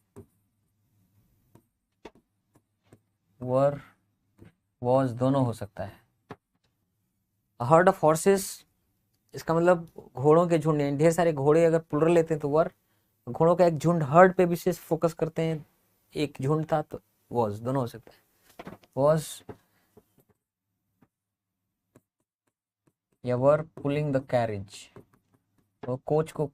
were was, दोनों हो सकता है। हर्ड ऑफ हॉर्सेस इसका मतलब घोड़ों के झुंड, ढेर सारे घोड़े अगर प्लुरल लेते हैं तो वर, घोड़ों का एक झुंड, हर्ड पे विशेष फोकस करते हैं, एक झुंड था तो वॉज, दोनों हो सकता है। वॉज या वर पुलिंग द कैरेज, वो कोच को,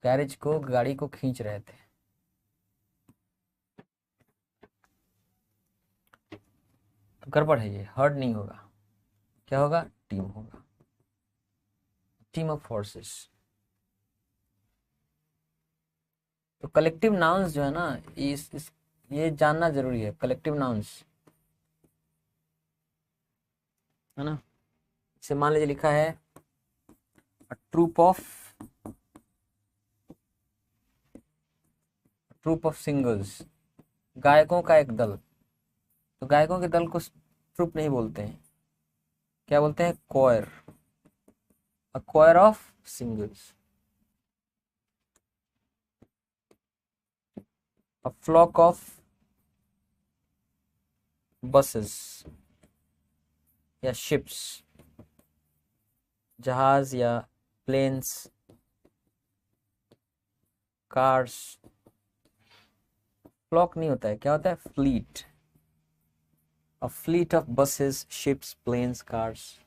कैरेज को, गाड़ी को खींच रहे थे। तो गड़बड़ है, ये हर्ड नहीं होगा, क्या होगा, टीम होगा, टीम ऑफ फोर्सेस। तो कलेक्टिव नाउन्स जो है ना, ये जानना जरूरी है, कलेक्टिव नाउन्स, है ना। इसे मान लीजिए लिखा है ट्रूप ऑफ सिंगर्स, गायकों का एक दल। तो गायकों के दल को ट्रूप नहीं बोलते हैं, क्या बोलते हैं, choir, a choir of singers, a flock of buses या शिप्स, जहाज या प्लेन्स, कार्स। फ्लॉक नहीं होता है, क्या होता है, fleet, a fleet of buses, ships, planes, cars.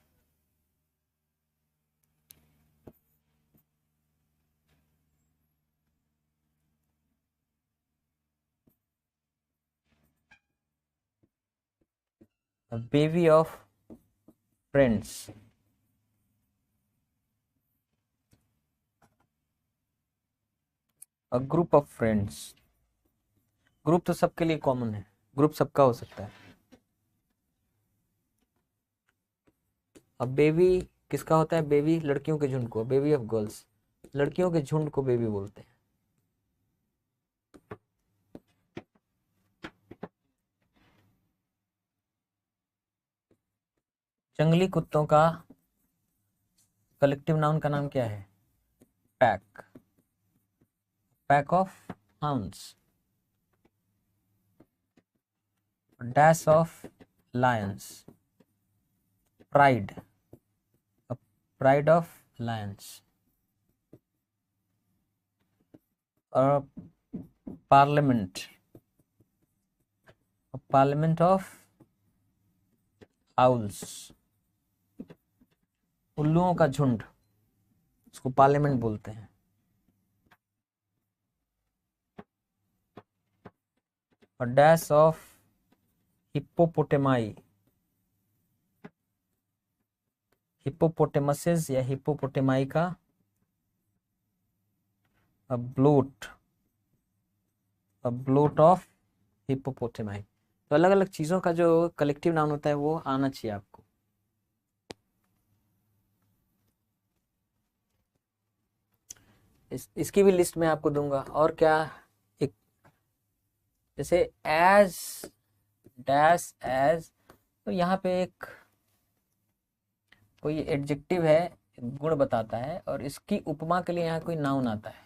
A bevy of friends, a group of friends, group तो सबके लिए कॉमन है, ग्रुप सबका हो सकता है। अब बेबी किसका होता है, बेबी लड़कियों के झुंड को, बेबी ऑफ गर्ल्स, लड़कियों के झुंड को बेबी बोलते हैं। जंगली कुत्तों का कलेक्टिव नाउन का नाम क्या है, pack, pack of hounds, dash of Lions, pride, pride of Lions, और पार्लियामेंट, पार्लियामेंट ऑफ आउल्स, उल्लुओं का झुंड, उसको पार्लियामेंट बोलते हैं। और डैश ऑफ हिप्पोपोटेमाई, हिप्पोपोटेमसेस या हिप्पोपोटेमाई का ब्लोट, ब्लोट ऑफ हिप्पोपोटेमाई। तो अलग अलग चीजों का जो कलेक्टिव नाउन होता है वो आना चाहिए आपको। इसकी भी लिस्ट में आपको दूंगा। और क्या, एक जैसे एज, डैश, एज, तो यहाँ पे एक कोई एडजेक्टिव है, गुण बताता है, और इसकी उपमा के लिए यहाँ कोई नाउन आता है।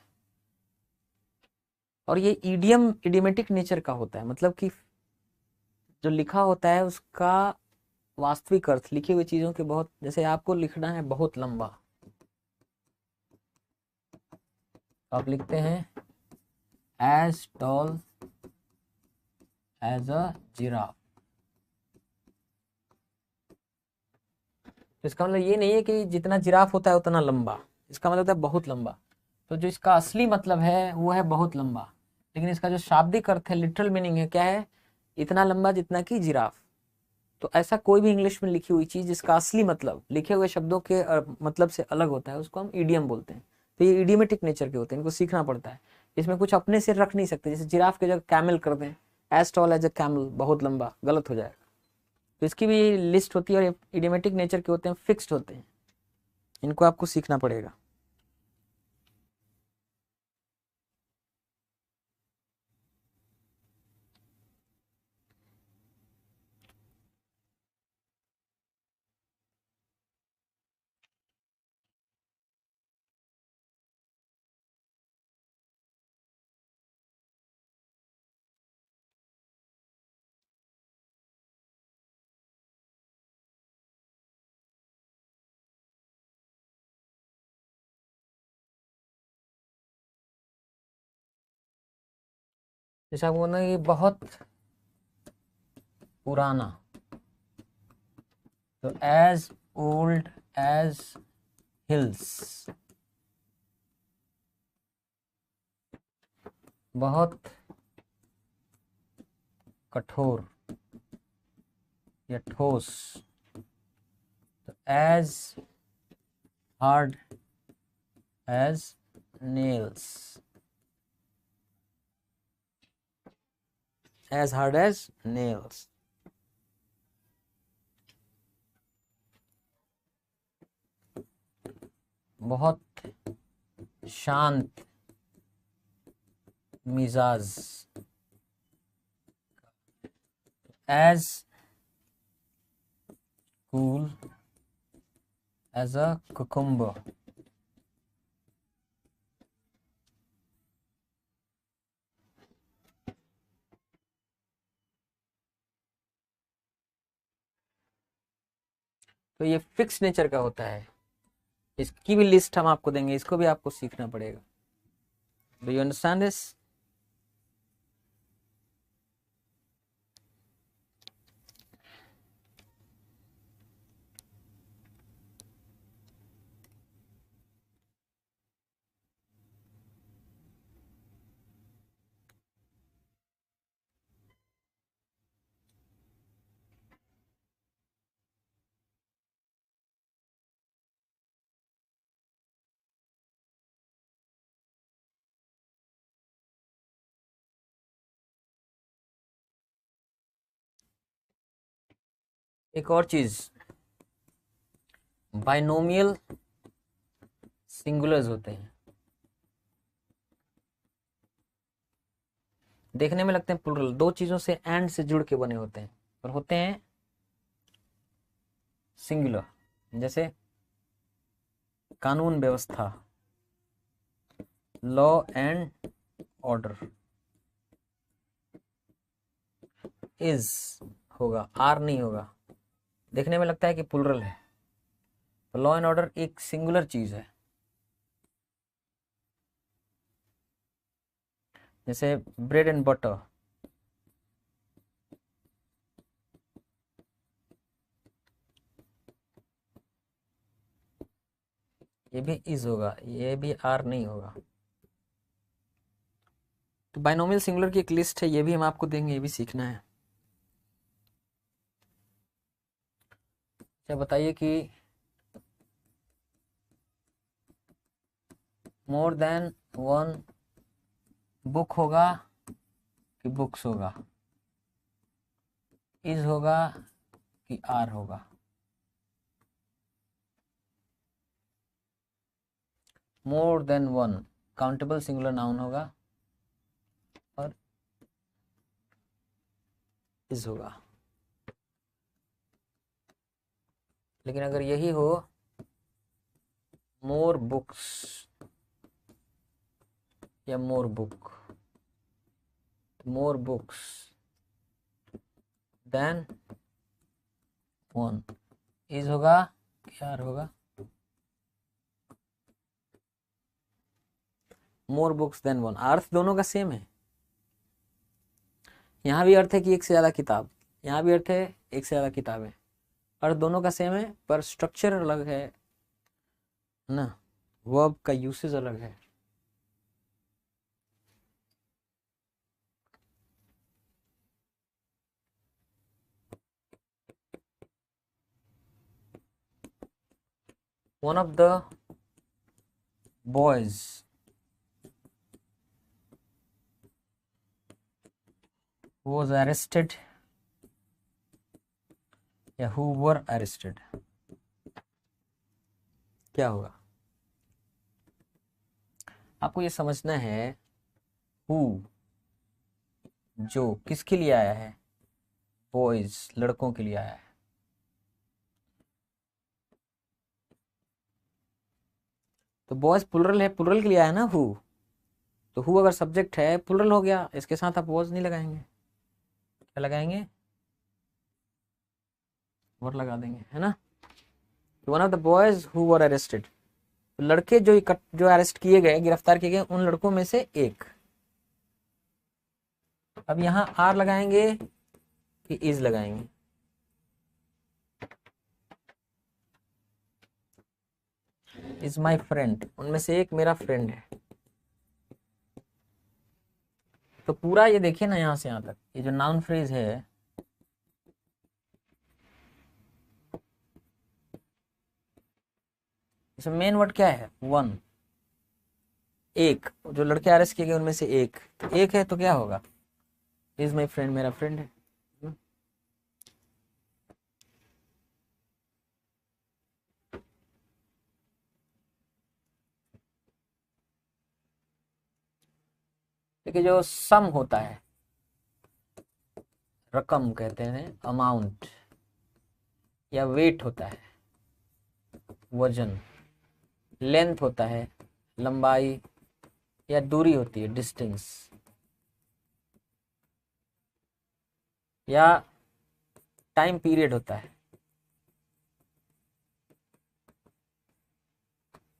और ये ईडियम, इडियोमेटिक नेचर का होता है, मतलब कि जो लिखा होता है उसका वास्तविक अर्थ, लिखी हुई चीजों के बहुत, जैसे आपको लिखना है बहुत लंबा, आप लिखते हैं as tall as a giraffe. तो इसका मतलब ये नहीं है कि जितना जिराफ होता है उतना लंबा, इसका मतलब होता है बहुत लंबा। तो जो इसका असली मतलब है वो है बहुत लंबा, लेकिन इसका जो शाब्दिक अर्थ है, लिटरल मीनिंग है, क्या है? इतना लंबा जितना कि जिराफ। तो ऐसा कोई भी इंग्लिश में लिखी हुई चीज जिसका असली मतलब लिखे हुए शब्दों के मतलब से अलग होता है, उसको हम इडियम बोलते हैं। तो ये इडियमेटिक नेचर के होते हैं, इनको सीखना पड़ता है। इसमें कुछ अपने से रख नहीं सकते, जैसे जिराफ के जगह कैमल कर दें, as tall as a camel, बहुत लंबा, गलत हो जाएगा। तो इसकी भी लिस्ट होती है, और इडियमेटिक नेचर के होते हैं, फिक्स्ड होते हैं, इनको आपको सीखना पड़ेगा। जैसे आपको बोलना कि बहुत पुराना, तो एज ओल्ड एज हिल्स, बहुत कठोर या ठोस, तो as hard as nails, as hard as nails. बहुत शांत मिजाज, as cool as a cucumber। तो ये फिक्स नेचर का होता है, इसकी भी लिस्ट हम आपको देंगे, इसको भी आपको सीखना पड़ेगा। Do you understand this? एक और चीज, बाइनोमियल सिंगुलर्स होते हैं, देखने में लगते हैं प्लूरल, दो चीजों से एंड से जुड़ के बने होते हैं, और होते हैं सिंगुलर। जैसे कानून व्यवस्था, लॉ एंड ऑर्डर, इज होगा, आर नहीं होगा, देखने में लगता है कि प्लूरल है। तो लॉ एंड ऑर्डर एक सिंगुलर चीज है। जैसे ब्रेड एंड बटर, ये भी इज होगा, ये भी आर नहीं होगा। तो बाइनोमियल सिंगुलर की एक लिस्ट है, ये भी हम आपको देंगे, ये भी सीखना है। क्या बताइए कि मोर देन वन बुक होगा कि बुक्स होगा, इज होगा कि आर होगा? More than one countable singular noun होगा और इज होगा। लेकिन अगर यही हो मोर बुक्स या more book, more books than one, is होगा कि आर होगा? मोर बुक्स देन वन, अर्थ दोनों का सेम है, यहाँ भी अर्थ है कि एक से ज़्यादा किताब, यहाँ भी अर्थ है एक से ज़्यादा किताबें, अर्थ दोनों का सेम है पर स्ट्रक्चर अलग है ना, वर्ब का यूसेज अलग है। One of the boys was arrested या who were arrested, क्या होगा? आपको ये समझना है who जो किसके लिए आया है, बॉयज लड़कों के लिए आया है। तो बॉयज प्लुरल है, प्लुरल के लिए आया ना हु, तो हु अगर सब्जेक्ट है प्लुरल हो गया, इसके साथ आप वॉज नहीं लगाएंगे, क्या लगाएंगे? वर लगा देंगे, है ना। One of the boys who were arrested, लड़के जो अरेस्ट किए गए, गिरफ्तार किए गए, उन लड़कों में से एक। अब यहाँ आर लगाएंगे कि इज लगाएंगे? इज माई फ्रेंड, उनमें से एक मेरा फ्रेंड है। तो पूरा ये देखिए ना, यहां से यहां तक ये जो नाउन फ्रेज है, इसमें मेन वर्ड क्या है? वन, एक। जो लड़के अरेस्ट किए गए उनमें से एक, तो एक है तो क्या होगा? इज माई फ्रेंड, मेरा फ्रेंड है। देखिए जो सम होता है, रकम कहते हैं, अमाउंट, या वेट होता है, वजन, लेंथ होता है, लंबाई, या दूरी होती है, डिस्टेंस, या टाइम पीरियड होता है।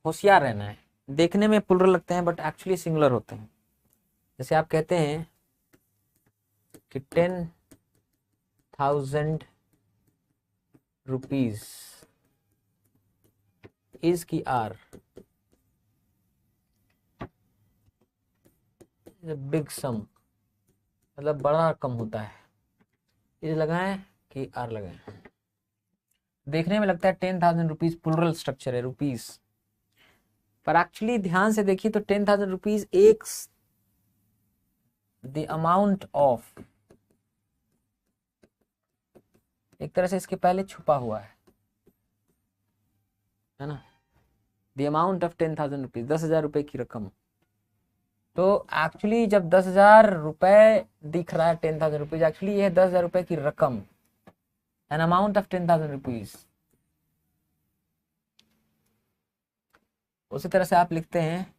होशियार रहना है, देखने में प्लुरल लगते हैं बट एक्चुअली सिंगुलर होते हैं। जैसे आप कहते हैं कि 10,000 रुपीज इज की आर, बिग सम, मतलब बड़ा रकम होता है। इज लगाएं कि आर लगाएं? देखने में लगता है 10,000 रुपीज प्लुरल स्ट्रक्चर है, रुपीज, पर एक्चुअली ध्यान से देखिए तो 10,000 रुपीज एक द अमाउंट ऑफ, एक तरह से इसके पहले छुपा हुआ है ना, द अमाउंट ऑफ 10,000 रुपीज, 10,000 रुपए की रकम। तो एक्चुअली जब 10,000 रुपए दिख रहा है, 10,000 रुपीज, एक्चुअली ये है 10,000 रुपए की रकम, एन अमाउंट ऑफ 10,000 रुपीज। उसी तरह से आप लिखते हैं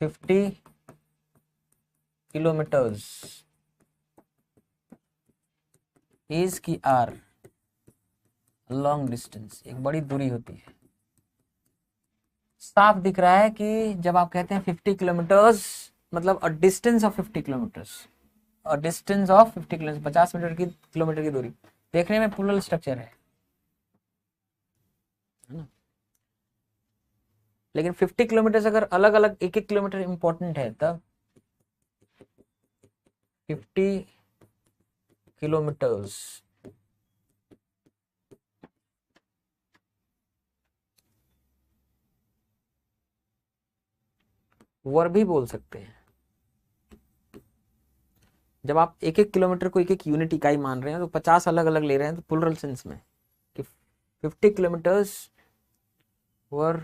50 किलोमीटर्स इज की आर, लॉन्ग डिस्टेंस, एक बड़ी दूरी होती है। साफ दिख रहा है कि जब आप कहते हैं 50 किलोमीटर्स, मतलब a distance of 50 kilometres, a distance of 50 kilometre, 50 kilometre की दूरी, देखने में प्लुरल स्ट्रक्चर है ना। लेकिन 50 किलोमीटर अगर अलग अलग एक एक किलोमीटर इंपॉर्टेंट है, तब 50 किलोमीटर्स वर भी बोल सकते हैं। जब आप एक एक किलोमीटर को एक एक यूनिट इकाई मान रहे हैं, तो 50 अलग अलग ले रहे हैं, तो प्लुरल सेंस में कि 50 किलोमीटर्स वर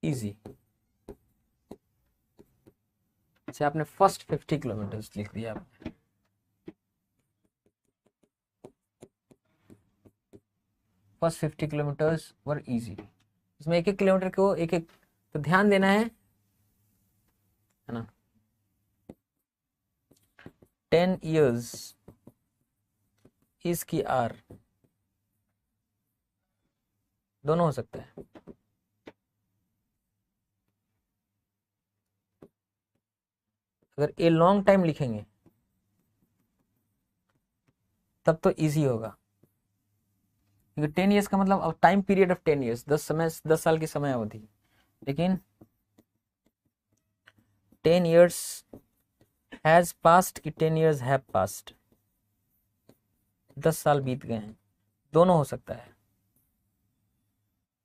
इजी। जैसे आपने फर्स्ट 50 किलोमीटर्स लिख दिया आपने, फर्स्ट 50 किलोमीटर्स वर इजी। इसमें एक एक किलोमीटर को एक एक, तो ध्यान देना है ना। 10 years is की आर, दोनों हो सकता है। अगर ए लॉन्ग टाइम लिखेंगे तब तो इजी होगा, क्योंकि 10 ईयर्स का मतलब टाइम पीरियड ऑफ 10 ईयर्स, 10 साल की समय अवधि। लेकिन 10 ईयर्स हैज पास्ट कि 10 ईयर्स हैव पास्ट, 10 साल बीत गए हैं, दोनों हो सकता है,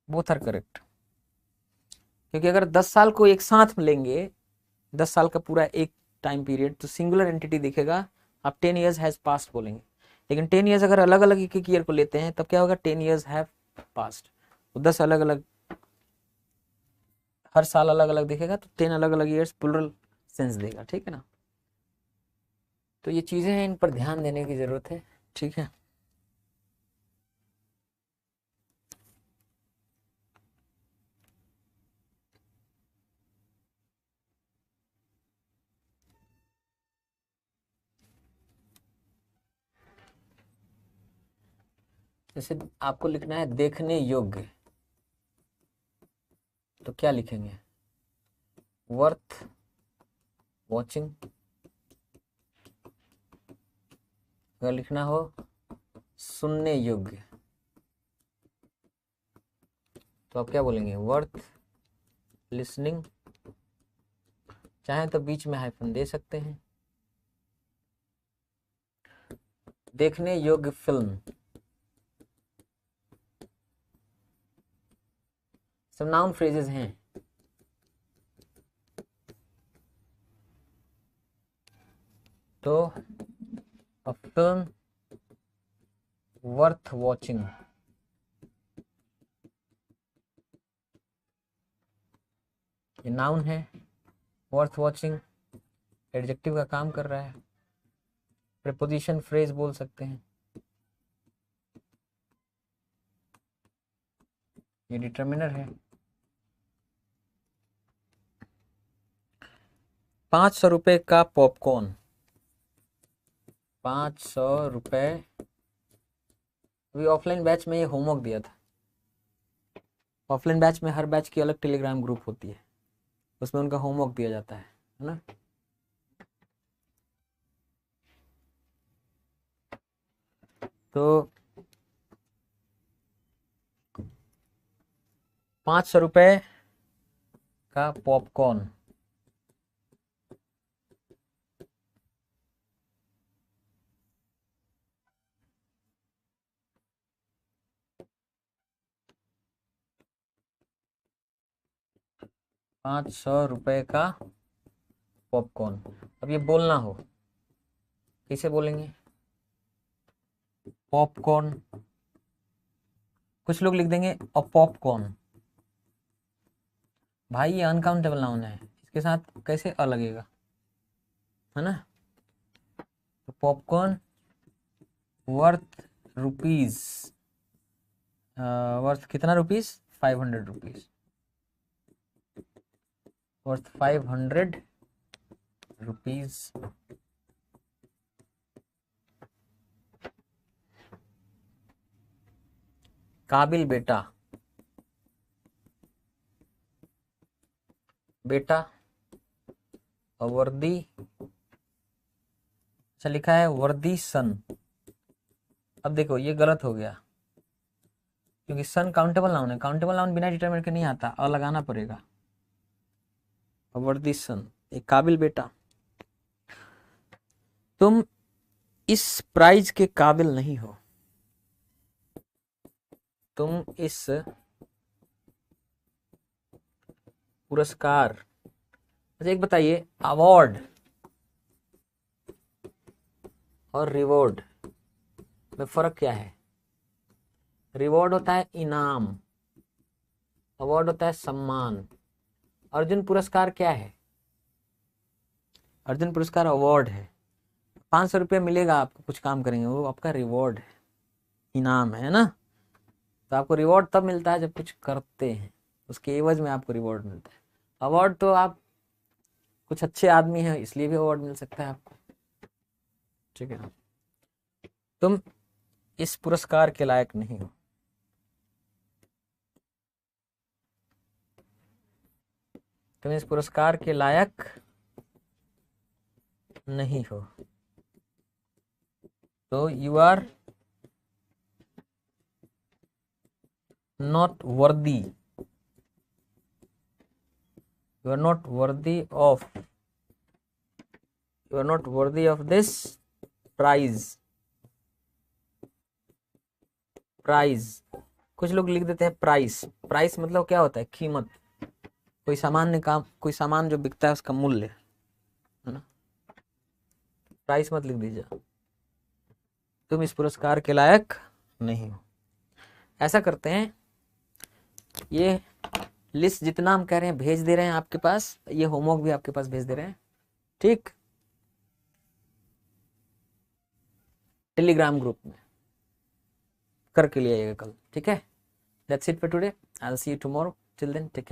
बोथ आर करेक्ट। क्योंकि अगर 10 साल को एक साथ में लेंगे, 10 साल का पूरा एक टाइम पीरियड, तो सिंगुलर एंटिटी दिखेगा, आप 10 ईयर्स हैज पास्ट बोलेंगे। लेकिन 10 ईयर्स अगर अलग अलग एक ईयर को लेते हैं तब क्या होगा, 10 ईयर्स हैव पास्ट, तो 10 अलग अलग, हर साल अलग अलग दिखेगा, तो 10 अलग अलग ईयर्स प्लूरल सेंस देगा, ठीक है ना। तो ये चीजें हैं, इन पर ध्यान देने की जरूरत है, ठीक है। जैसे आपको लिखना है देखने योग्य, तो क्या लिखेंगे, वर्थ वॉचिंग। अगर लिखना हो सुनने योग्य, तो आप क्या बोलेंगे, वर्थ लिसनिंग। चाहे तो बीच में हाइफन दे सकते हैं। देखने योग्य फिल्म, सब नाउन फ्रेजेस हैं। तो अ फिल्म वर्थ वॉचिंग, ये नाउन है, वर्थ वॉचिंग एडजेक्टिव का काम कर रहा है। प्रीपोजिशन फ्रेज बोल सकते हैं, ये डिटर्मिनर है। 500 रुपए का पॉपकॉर्न, 500 रुपए। अभी ऑफलाइन बैच में ये होमवर्क दिया था। ऑफलाइन बैच में हर बैच की अलग टेलीग्राम ग्रुप होती है, उसमें उनका होमवर्क दिया जाता है ना। तो 500 रुपए का पॉपकॉर्न, ₹500 का पॉपकॉर्न। अब ये बोलना हो, कैसे बोलेंगे, पॉपकॉर्न। कुछ लोग लिख देंगे अ पॉपकॉर्न, भाई ये अनकाउंटेबल नाउन है, इसके साथ कैसे अ लगेगा, है ना। तो पॉपकॉर्न वर्थ रुपीज, वर्थ कितना रुपीज, 500 रुपीज, वर्थ 500 रुपीज। काबिल बेटा, बेटा वर्दी, अच्छा लिखा है वर्दी सन। अब देखो ये गलत हो गया, क्योंकि सन काउंटेबल नाउन है, काउंटेबल नाउन बिना डिटरमिनेट के नहीं आता, अ लगाना पड़ेगा। वर्दी सन, एक काबिल बेटा। तुम इस प्राइज के काबिल नहीं हो, तुम इस पुरस्कार। अच्छा एक बताइए, अवार्ड और रिवॉर्ड में फर्क क्या है। रिवॉर्ड होता है इनाम, अवार्ड होता है सम्मान। अर्जुन पुरस्कार क्या है, अर्जुन पुरस्कार अवार्ड है। 500 रुपया मिलेगा आपको, कुछ काम करेंगे, वो आपका रिवॉर्ड है, इनाम है ना। तो आपको रिवॉर्ड तब मिलता है जब कुछ करते हैं, उसके एवज में आपको रिवॉर्ड मिलता है। अवार्ड तो आप कुछ अच्छे आदमी हैं इसलिए भी अवार्ड मिल सकता है आपको। ठीक है ना, तुम इस पुरस्कार के लायक नहीं हो, तुम इस पुरस्कार के लायक नहीं हो, तो you are not worthy, you are not worthy of, you are not worthy of this prize, prize, कुछ लोग लिख देते हैं प्राइस, प्राइस मतलब क्या होता है, कीमत, कोई सामान्य काम, कोई सामान जो बिकता है उसका मूल्य, है ना, प्राइस मत लिख दीजिए, तुम इस पुरस्कार के लायक नहीं हो। ऐसा करते हैं, ये लिस्ट जितना हम कह रहे हैं भेज दे रहे हैं आपके पास, ये होमवर्क भी आपके पास भेज दे रहे हैं, ठीक, टेलीग्राम ग्रुप में करके लिए कल, ठीक है। That's it for today, I will see you tomorrow, till then take care.